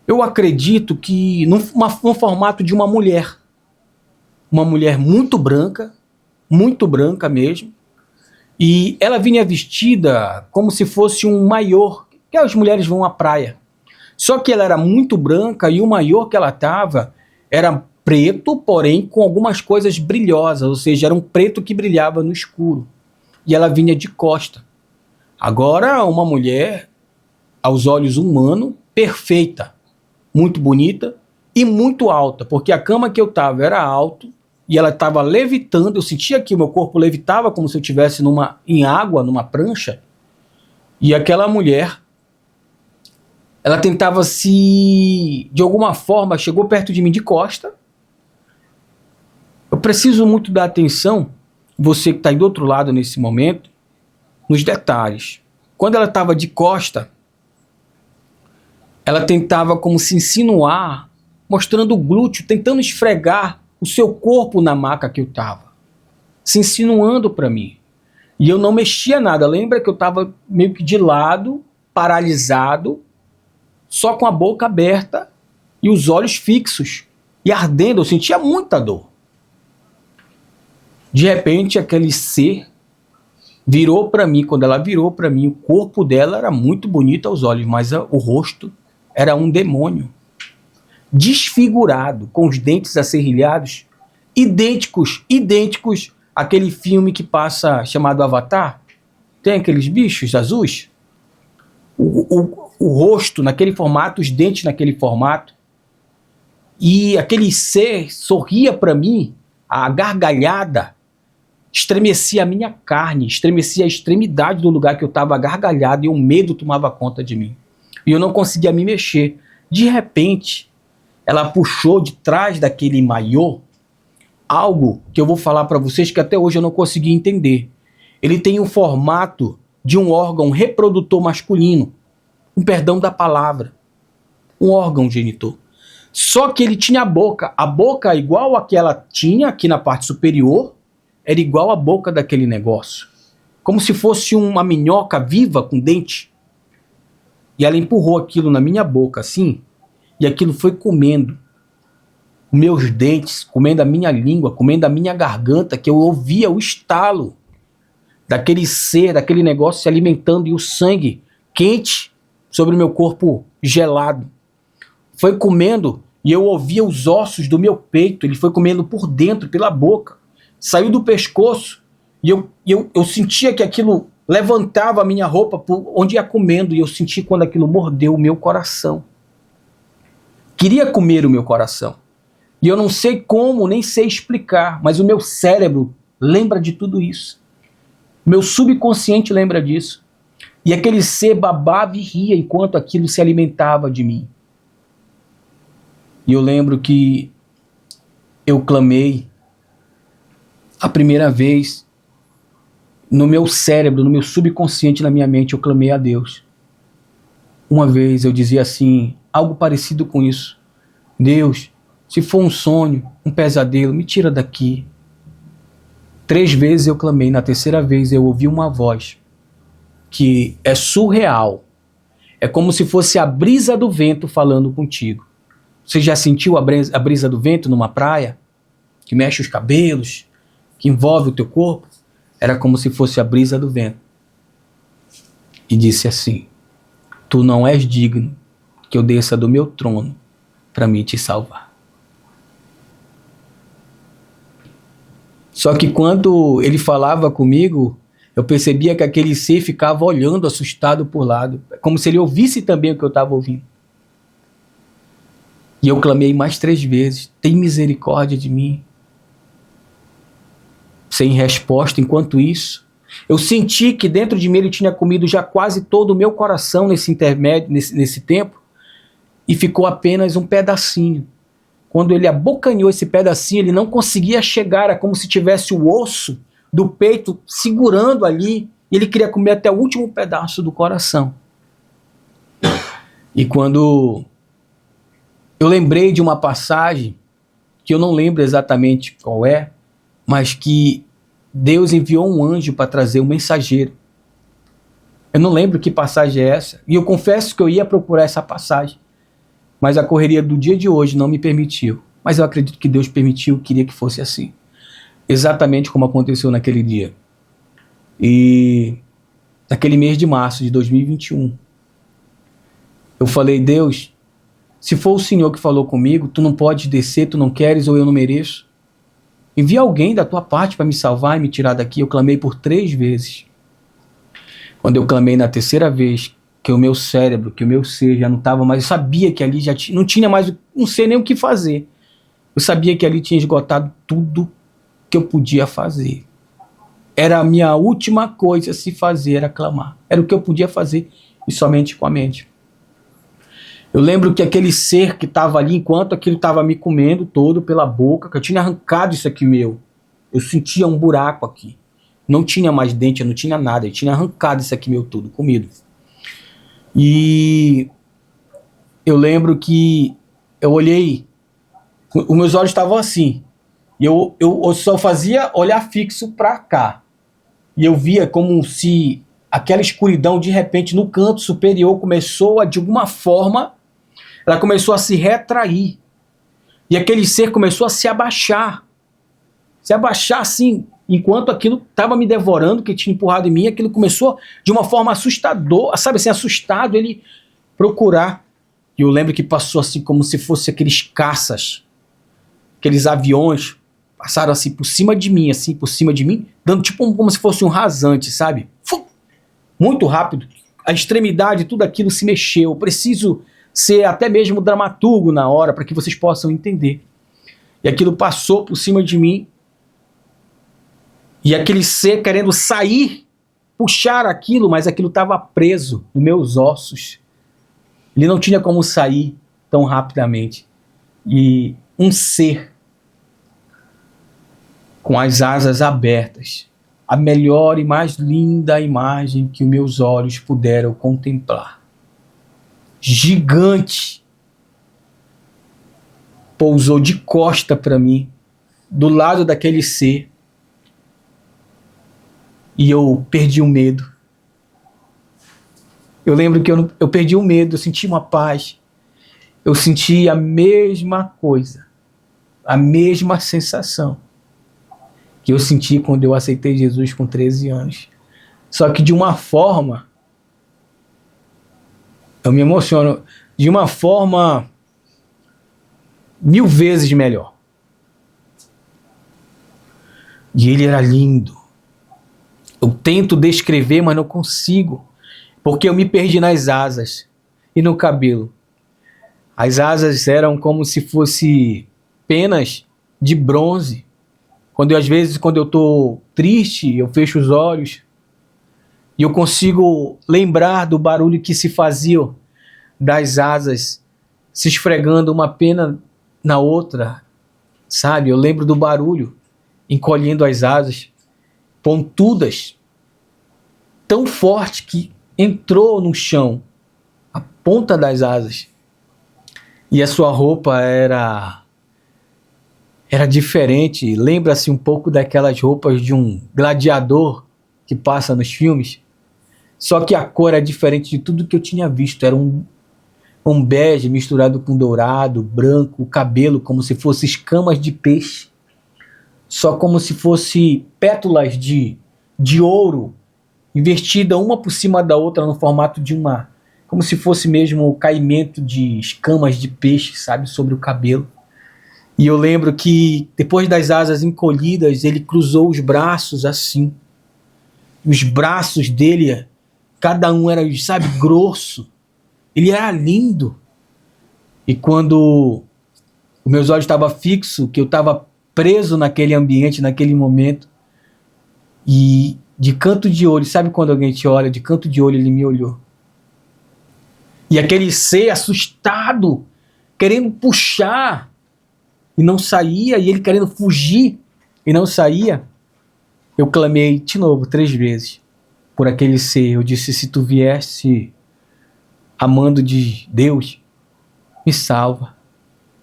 Eu acredito que no formato de uma mulher. Uma mulher muito branca mesmo. E ela vinha vestida como se fosse um maiô, que as mulheres vão à praia. Só que ela era muito branca e o maiô que ela estava era preto, porém com algumas coisas brilhosas, ou seja, era um preto que brilhava no escuro. E ela vinha de costa. Agora, uma mulher, aos olhos humanos, perfeita, muito bonita e muito alta, porque a cama que eu estava era alta e ela estava levitando, eu sentia que o meu corpo levitava como se eu estivesse em água, numa prancha, e aquela mulher, ela tentava de alguma forma, chegou perto de mim de costa. Eu preciso muito dar atenção, você que está aí do outro lado nesse momento, nos detalhes. Quando ela estava de costa, ela tentava como se insinuar, mostrando o glúteo, tentando esfregar o seu corpo na maca que eu estava, se insinuando para mim. E eu não mexia nada. Lembra que eu estava meio que de lado, paralisado, só com a boca aberta e os olhos fixos e ardendo. Eu sentia muita dor. De repente, aquele ser virou para mim. Quando ela virou para mim, o corpo dela era muito bonito aos olhos, mas o rosto era um demônio. Desfigurado, com os dentes acerrilhados, idênticos àquele filme que passa chamado Avatar. Tem aqueles bichos azuis. O rosto naquele formato, os dentes naquele formato. E aquele ser sorria para mim, a gargalhada estremecia a minha carne, estremecia a extremidade do lugar que eu estava gargalhado e o medo tomava conta de mim. E eu não conseguia me mexer. De repente, ela puxou de trás daquele maiô algo que eu vou falar para vocês que até hoje eu não consegui entender. Ele tem o formato de um órgão reprodutor masculino, com perdão da palavra, um órgão genitor. Só que ele tinha a boca igual a que ela tinha aqui na parte superior, era igual a boca daquele negócio, como se fosse uma minhoca viva com dente. E ela empurrou aquilo na minha boca assim, e aquilo foi comendo meus dentes, comendo a minha língua, comendo a minha garganta, que eu ouvia o estalo daquele ser, daquele negócio se alimentando, e o sangue quente sobre o meu corpo gelado. Foi comendo e eu ouvia os ossos do meu peito, ele foi comendo por dentro, pela boca. Saiu do pescoço e eu sentia que aquilo levantava a minha roupa por onde ia comendo, e eu senti quando aquilo mordeu o meu coração. Queria comer o meu coração. E eu não sei como, nem sei explicar, mas o meu cérebro lembra de tudo isso. Meu subconsciente lembra disso. E aquele ser babava e ria enquanto aquilo se alimentava de mim. E eu lembro que eu clamei a primeira vez no meu cérebro, no meu subconsciente, na minha mente, eu clamei a Deus. Uma vez eu dizia assim, algo parecido com isso: Deus, se for um sonho, um pesadelo, me tira daqui. 3 vezes eu clamei, na terceira vez eu ouvi uma voz que é surreal. É como se fosse a brisa do vento falando contigo. Você já sentiu a brisa do vento numa praia? Que mexe os cabelos, que envolve o teu corpo, era como se fosse a brisa do vento. E disse assim: tu não és digno que eu desça do meu trono para me te salvar. Só que quando ele falava comigo, eu percebia que aquele ser ficava olhando assustado por lado, como se ele ouvisse também o que eu estava ouvindo. E eu clamei mais 3 vezes: tem misericórdia de mim. Sem resposta. Enquanto isso, eu senti que dentro de mim ele tinha comido já quase todo o meu coração nesse intermédio, nesse tempo, e ficou apenas um pedacinho. Quando ele abocanhou esse pedacinho, ele não conseguia chegar, era como se tivesse o osso do peito segurando ali, e ele queria comer até o último pedaço do coração. E quando eu lembrei de uma passagem, que eu não lembro exatamente qual é, mas que Deus enviou um anjo para trazer um mensageiro. Eu não lembro que passagem é essa, e eu confesso que eu ia procurar essa passagem, mas a correria do dia de hoje não me permitiu. Mas eu acredito que Deus permitiu, queria que fosse assim. Exatamente como aconteceu naquele dia. E naquele mês de março de 2021, eu falei: Deus, se for o Senhor que falou comigo, tu não podes descer, tu não queres ou eu não mereço. Envia alguém da tua parte para me salvar e me tirar daqui. Eu clamei por 3 vezes. Quando eu clamei na 3ª vez, que o meu cérebro, que o meu ser já não estava mais, eu sabia que ali já não tinha mais, não sei nem o que fazer. Eu sabia que ali tinha esgotado tudo que eu podia fazer. Era a minha última coisa a se fazer, era clamar. Era o que eu podia fazer, e somente com a mente. Eu lembro que aquele ser que estava ali, enquanto aquilo estava me comendo todo pela boca, que eu tinha arrancado isso aqui meu. Eu sentia um buraco aqui. Não tinha mais dente, eu não tinha nada. Eu tinha arrancado isso aqui meu tudo, comido. E eu lembro que eu olhei, os meus olhos estavam assim. E eu só fazia olhar fixo para cá. E eu via como se aquela escuridão, de repente, no canto superior, começou a, de alguma forma, ela começou a se retrair. E aquele ser começou a se abaixar. Se abaixar assim, enquanto aquilo estava me devorando, que tinha empurrado em mim, aquilo começou de uma forma assustadora, sabe assim, assustado, ele procurar. E eu lembro que passou assim como se fosse aqueles caças, aqueles aviões, passaram assim por cima de mim, dando tipo como se fosse um rasante, sabe? Muito rápido, a extremidade, tudo aquilo se mexeu. Eu preciso ser até mesmo dramaturgo na hora, para que vocês possam entender. E aquilo passou por cima de mim, e aquele ser querendo sair, puxar aquilo, mas aquilo estava preso nos meus ossos. Ele não tinha como sair tão rapidamente. E um ser com as asas abertas, a melhor e mais linda imagem que os meus olhos puderam contemplar. Gigante, pousou de costa para mim, do lado daquele ser, e eu perdi o medo. Eu lembro que eu perdi o medo, eu senti uma paz, eu senti a mesma coisa, a mesma sensação que eu senti quando eu aceitei Jesus com 13 anos. Só que de uma forma, eu me emociono, de uma forma 1000 vezes melhor. E ele era lindo. Eu tento descrever, mas não consigo, porque eu me perdi nas asas e no cabelo. As asas eram como se fosse penas de bronze. Às vezes, quando eu estou triste, eu fecho os olhos e eu consigo lembrar do barulho que se fazia das asas se esfregando uma pena na outra, sabe? Eu lembro do barulho encolhendo as asas, pontudas, tão forte que entrou no chão, a ponta das asas. E a sua roupa era diferente, lembra-se um pouco daquelas roupas de um gladiador que passa nos filmes, só que a cor é diferente de tudo que eu tinha visto, era um bege misturado com dourado, branco, o cabelo como se fosse escamas de peixe, só como se fosse pétalas de ouro, investida uma por cima da outra no formato de uma, como se fosse mesmo o caimento de escamas de peixe, sabe, sobre o cabelo. E eu lembro que depois das asas encolhidas, ele cruzou os braços assim. Os braços dele, cada um era, sabe, grosso. Ele era lindo. E quando os meus olhos estavam fixos, que eu estava preso naquele ambiente, naquele momento, e de canto de olho, sabe quando alguém te olha? De canto de olho ele me olhou. E aquele ser assustado, querendo puxar, e não saía, e ele querendo fugir, e não saía. Eu clamei de novo 3 vezes por aquele ser. Eu disse, se tu viesse amando de Deus, me salva.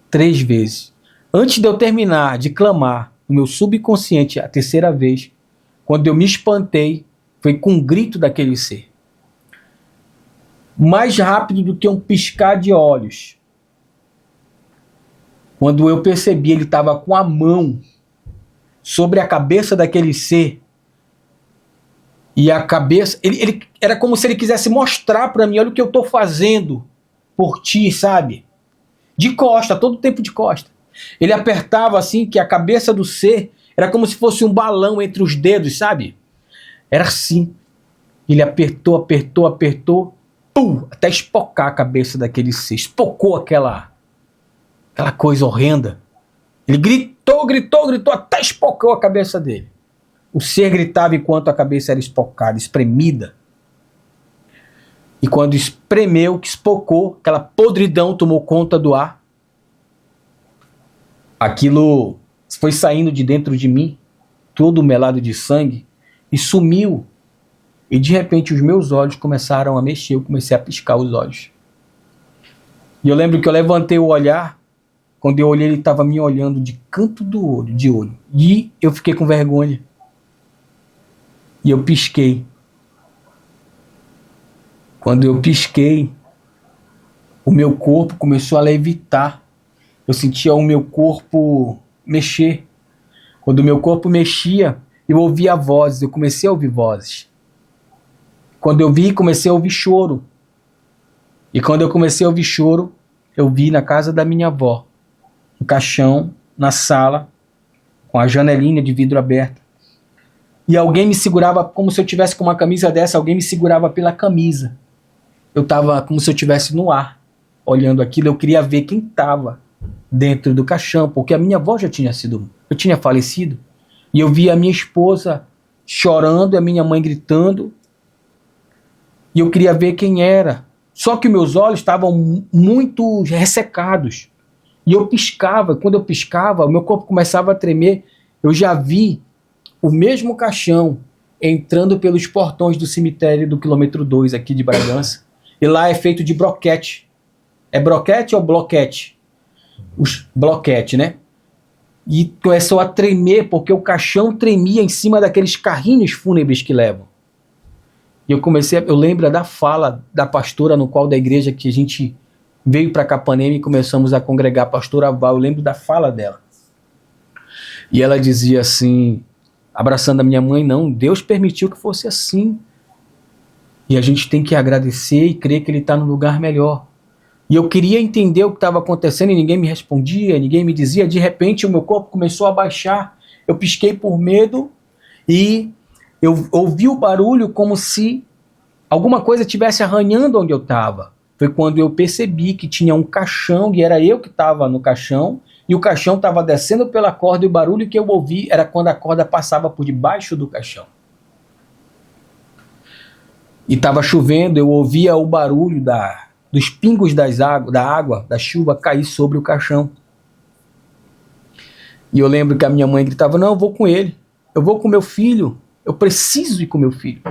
3 vezes. Antes de eu terminar de clamar, o meu subconsciente, a 3ª vez, quando eu me espantei, foi com um grito daquele ser. Mais rápido do que um piscar de olhos. Quando eu percebi, ele estava com a mão sobre a cabeça daquele ser. E a cabeça... Ele era como se ele quisesse mostrar para mim, olha o que eu estou fazendo por ti, sabe? De costa, todo tempo de costa. Ele apertava assim, que a cabeça do ser era como se fosse um balão entre os dedos, sabe? Era assim. Ele apertou, apertou, apertou, pum, até espocar a cabeça daquele ser. Espocou aquela coisa horrenda. Ele gritou, gritou, gritou, até espocou a cabeça dele. O ser gritava enquanto a cabeça era espocada, espremida. E quando espremeu, que espocou, aquela podridão tomou conta do ar. Aquilo foi saindo de dentro de mim, todo melado de sangue, e sumiu. E de repente os meus olhos começaram a mexer, eu comecei a piscar os olhos. E eu lembro que eu levantei o olhar, quando eu olhei ele estava me olhando de canto do olho, de olho. E eu fiquei com vergonha. E eu pisquei. Quando eu pisquei, o meu corpo começou a levitar. Eu sentia o meu corpo mexer. Quando o meu corpo mexia, eu ouvia vozes, eu comecei a ouvir vozes. Quando eu vi, comecei a ouvir choro. E quando eu comecei a ouvir choro, eu vi na casa da minha avó, um caixão na sala, com a janelinha de vidro aberta. E alguém me segurava, como se eu tivesse com uma camisa dessa, alguém me segurava pela camisa. Eu estava como se eu estivesse no ar, olhando aquilo. Eu queria ver quem estava dentro do caixão, porque a minha avó já tinha falecido. E eu via a minha esposa chorando, a minha mãe gritando. E eu queria ver quem era. Só que meus olhos estavam muito ressecados. E eu piscava. Quando eu piscava, o meu corpo começava a tremer. Eu já vi o mesmo caixão entrando pelos portões do cemitério do quilômetro 2 aqui de Bragança. E lá é feito de broquete. É broquete ou bloquete? Bloquete, né? E começou a tremer, porque o caixão tremia em cima daqueles carrinhos fúnebres que levam. E eu lembro da fala da pastora no qual da igreja que a gente veio para Capanema e começamos a congregar, a pastora Val. Eu lembro da fala dela. E ela dizia assim, abraçando a minha mãe, não, Deus permitiu que fosse assim. E a gente tem que agradecer e crer que Ele está no lugar melhor. E eu queria entender o que estava acontecendo e ninguém me respondia, ninguém me dizia. De repente o meu corpo começou a baixar. Eu pisquei por medo e eu ouvi o barulho como se alguma coisa estivesse arranhando onde eu estava. Foi quando eu percebi que tinha um caixão e era eu que estava no caixão. E o caixão estava descendo pela corda e o barulho que eu ouvi era quando a corda passava por debaixo do caixão. E estava chovendo, eu ouvia o barulho dos pingos da água, da chuva cair sobre o caixão. E eu lembro que a minha mãe gritava, não, eu vou com ele, eu vou com meu filho, eu preciso ir com meu filho.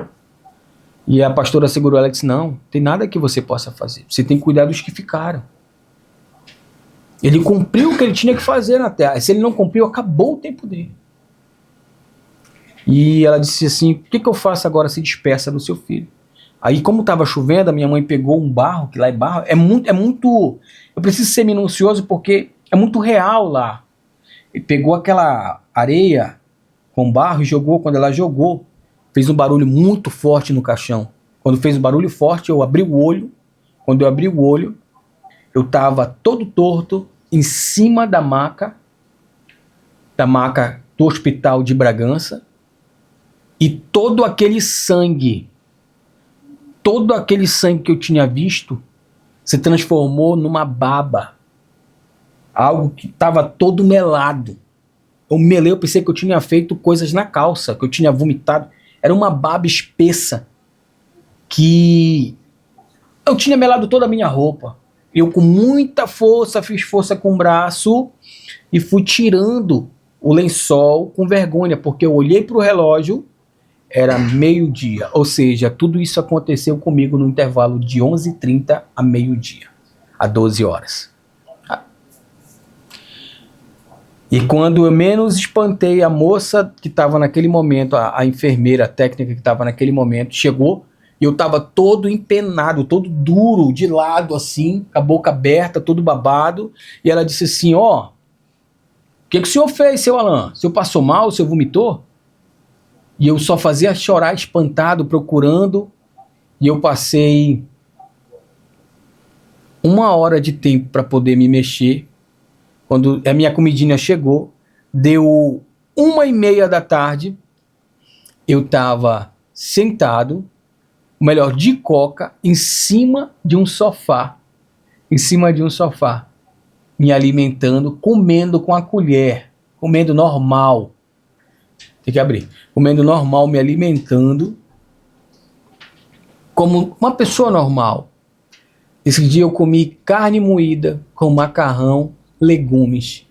E a pastora segurou ela e disse, não, tem nada que você possa fazer, você tem que cuidar dos que ficaram. Ele cumpriu o que ele tinha que fazer na terra, se ele não cumpriu, acabou o tempo dele. E ela disse assim, o que eu faço agora? Se despeça do seu filho. Aí, como estava chovendo, a minha mãe pegou um barro, que lá é barro, é muito... Eu preciso ser minucioso porque é muito real lá. E pegou aquela areia com barro e jogou. Quando ela jogou, fez um barulho muito forte no caixão. Quando fez um barulho forte, eu abri o olho. Quando eu abri o olho, eu estava todo torto em cima da maca do hospital de Bragança, e todo aquele sangue que eu tinha visto se transformou numa baba, algo que estava todo melado. Eu pensei que eu tinha feito coisas na calça, que eu tinha vomitado. Era uma baba espessa que eu tinha melado toda a minha roupa. Eu com muita força, fiz força com o braço e fui tirando o lençol com vergonha, porque eu olhei para o relógio, era meio-dia. Ou seja, tudo isso aconteceu comigo no intervalo de 11h30 a meio-dia, a 12 horas. E quando eu menos espantei, a moça que estava naquele momento, a enfermeira, a técnica que estava naquele momento, chegou. E eu tava todo empenado, todo duro, de lado assim, com a boca aberta, todo babado. E ela disse assim, ó, o que o senhor fez, seu Alan? O senhor passou mal, o senhor vomitou? E eu só fazia chorar espantado, procurando. E eu passei 1 hora de tempo para poder me mexer. Quando a minha comidinha chegou, deu 1h30 da tarde, eu tava sentado, melhor, de coca, em cima de um sofá, me alimentando, comendo com a colher, comendo normal, tem que abrir, comendo normal, me alimentando, como uma pessoa normal. Esse dia eu comi carne moída com macarrão, legumes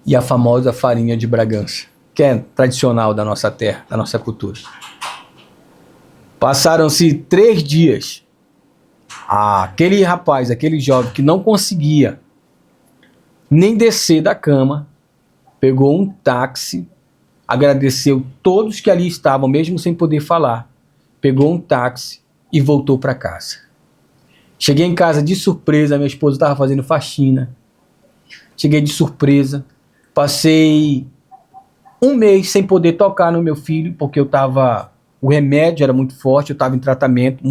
e a famosa farinha de Bragança, que é tradicional da nossa terra, da nossa cultura. Passaram-se 3 dias. Aquele rapaz, aquele jovem que não conseguia nem descer da cama, pegou um táxi, agradeceu todos que ali estavam, mesmo sem poder falar, pegou um táxi e voltou para casa. Cheguei em casa de surpresa, minha esposa estava fazendo faxina. Cheguei de surpresa, passei 1 mês sem poder tocar no meu filho, porque o remédio era muito forte, eu estava em tratamento,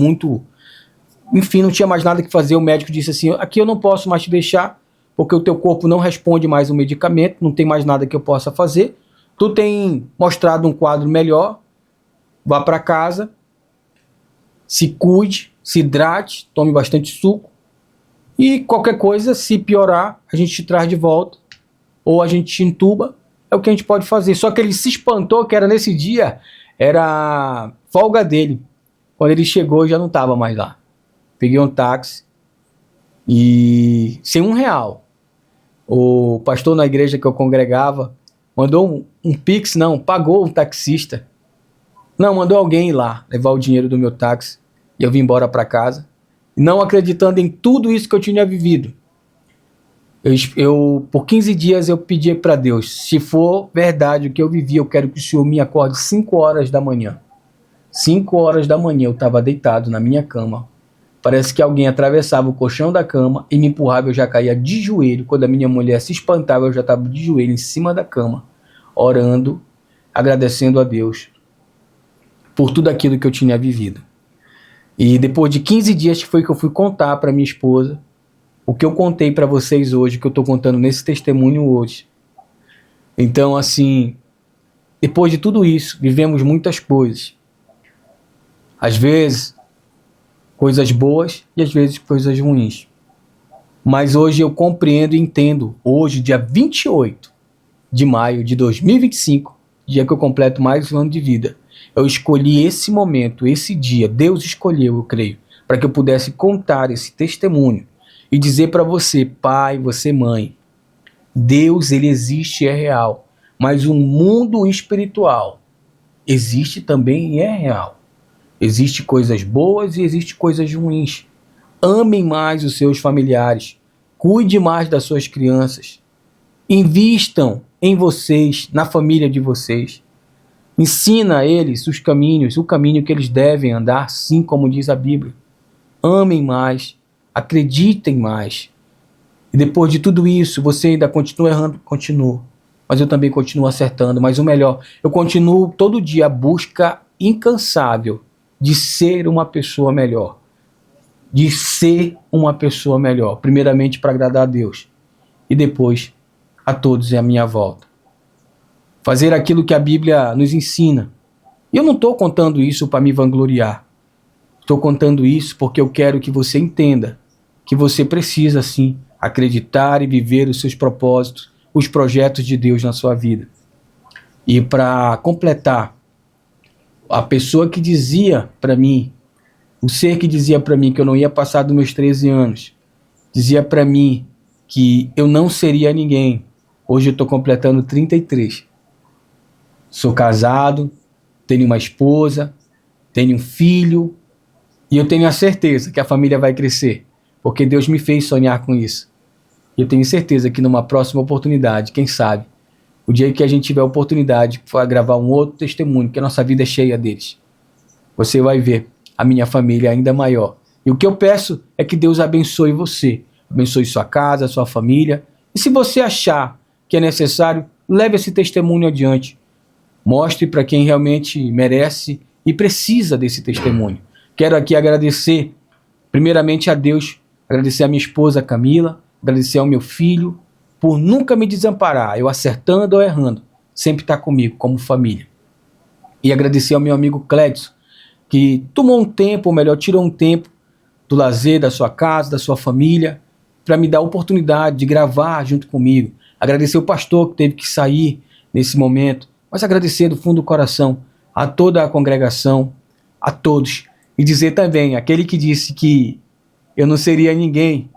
enfim, não tinha mais nada que fazer. O médico disse assim, aqui eu não posso mais te deixar, porque o teu corpo não responde mais o medicamento, não tem mais nada que eu possa fazer. Tu tem mostrado um quadro melhor, vá para casa, se cuide, se hidrate, tome bastante suco, e qualquer coisa, se piorar, a gente te traz de volta, ou a gente te entuba, é o que a gente pode fazer. Só que ele se espantou que era nesse dia, era folga dele. Quando ele chegou, eu já não estava mais lá. Peguei um táxi e sem R$1. O pastor na igreja que eu congregava mandou um pix, não, pagou o taxista. Não, mandou alguém ir lá, levar o dinheiro do meu táxi. E eu vim embora para casa, não acreditando em tudo isso que eu tinha vivido. Por 15 dias eu pedi para Deus, se for verdade o que eu vivi, eu quero que o Senhor me acorde 5 horas da manhã. 5 horas da manhã eu estava deitado na minha cama. Parece que alguém atravessava o colchão da cama e me empurrava, eu já caía de joelho. Quando a minha mulher se espantava, eu já estava de joelho em cima da cama, orando, agradecendo a Deus por tudo aquilo que eu tinha vivido. E depois de 15 dias foi que eu fui contar para minha esposa o que eu contei para vocês hoje, que eu estou contando nesse testemunho hoje. Então, assim, depois de tudo isso, vivemos muitas coisas. Às vezes, coisas boas e às vezes coisas ruins. Mas hoje eu compreendo e entendo. Hoje, dia 28 de maio de 2025, dia que eu completo mais um ano de vida, eu escolhi esse momento, esse dia, Deus escolheu, eu creio, para que eu pudesse contar esse testemunho e dizer para você, pai, você mãe, Deus, ele existe e é real, mas o mundo espiritual existe também e é real. Existem coisas boas e existem coisas ruins. Amem mais os seus familiares, cuide mais das suas crianças, invistam em vocês, na família de vocês. Ensina a eles os caminhos, o caminho que eles devem andar, sim, como diz a Bíblia. Amem mais, acreditem mais. E depois de tudo isso, você ainda continua errando? Continua. mas eu também continuo acertando. Mas o melhor, eu continuo todo dia a busca incansável de ser uma pessoa melhor. De ser uma pessoa melhor. Primeiramente para agradar a Deus. E depois a todos à minha volta. Fazer aquilo que a Bíblia nos ensina. E eu não estou contando isso para me vangloriar. Estou contando isso porque eu quero que você entenda que você precisa sim acreditar e viver os seus propósitos, os projetos de Deus na sua vida. E para completar, a pessoa que dizia para mim, o ser que dizia para mim que eu não ia passar dos meus 13 anos, dizia para mim que eu não seria ninguém. Hoje eu estou completando 33. Sou casado, tenho uma esposa, tenho um filho, e eu tenho a certeza que a família vai crescer, porque Deus me fez sonhar com isso. E eu tenho certeza que numa próxima oportunidade, quem sabe, o dia que a gente tiver a oportunidade de gravar um outro testemunho, que a nossa vida é cheia deles, você vai ver a minha família ainda maior. E o que eu peço é que Deus abençoe você, abençoe sua casa, sua família. E se você achar que é necessário, leve esse testemunho adiante. Mostre para quem realmente merece e precisa desse testemunho. Quero aqui agradecer, primeiramente a Deus, agradecer a minha esposa Camila, agradecer ao meu filho, por nunca me desamparar, eu acertando ou errando, sempre está comigo como família. E agradecer ao meu amigo Clédson, que tomou um tempo, ou melhor, tirou um tempo do lazer da sua casa, da sua família, para me dar a oportunidade de gravar junto comigo. Agradecer o pastor que teve que sair nesse momento, mas agradecer do fundo do coração a toda a congregação, a todos. E dizer também, aquele que disse que eu não seria ninguém,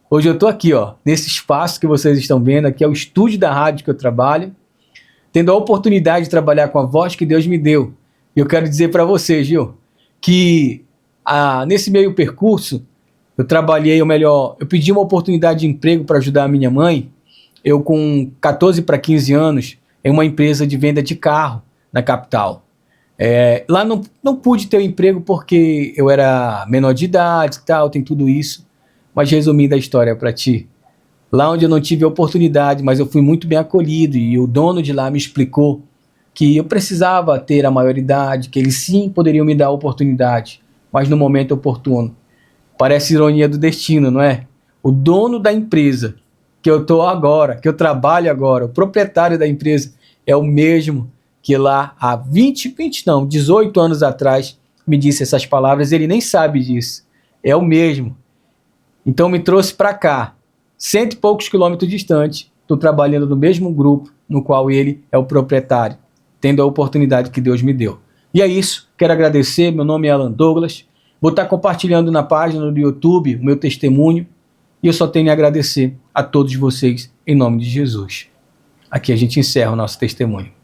hoje eu estou aqui, ó, nesse espaço que vocês estão vendo, aqui é o estúdio da rádio que eu trabalho, tendo a oportunidade de trabalhar com a voz que Deus me deu. E eu quero dizer para vocês, viu, que nesse meio percurso, eu trabalhei, ou melhor, eu pedi uma oportunidade de emprego para ajudar a minha mãe, eu com 14 para 15 anos, em uma empresa de venda de carro na capital. Lá não pude ter um emprego porque eu era menor de idade e tal, tem tudo isso. Mas resumindo a história para ti, lá onde eu não tive oportunidade, mas eu fui muito bem acolhido e o dono de lá me explicou que eu precisava ter a maioridade, que eles sim poderiam me dar a oportunidade, mas no momento oportuno. Parece ironia do destino, não é? O dono da empresa que eu estou agora, que eu trabalho agora, o proprietário da empresa é o mesmo que lá há 18 anos atrás me disse essas palavras, ele nem sabe disso, é o mesmo. Então me trouxe para cá, 100 e poucos quilômetros distante, estou trabalhando no mesmo grupo no qual ele é o proprietário, tendo a oportunidade que Deus me deu. E é isso, quero agradecer, meu nome é Alan Douglas, vou estar compartilhando na página do YouTube o meu testemunho, e eu só tenho a agradecer a todos vocês em nome de Jesus. Aqui a gente encerra o nosso testemunho.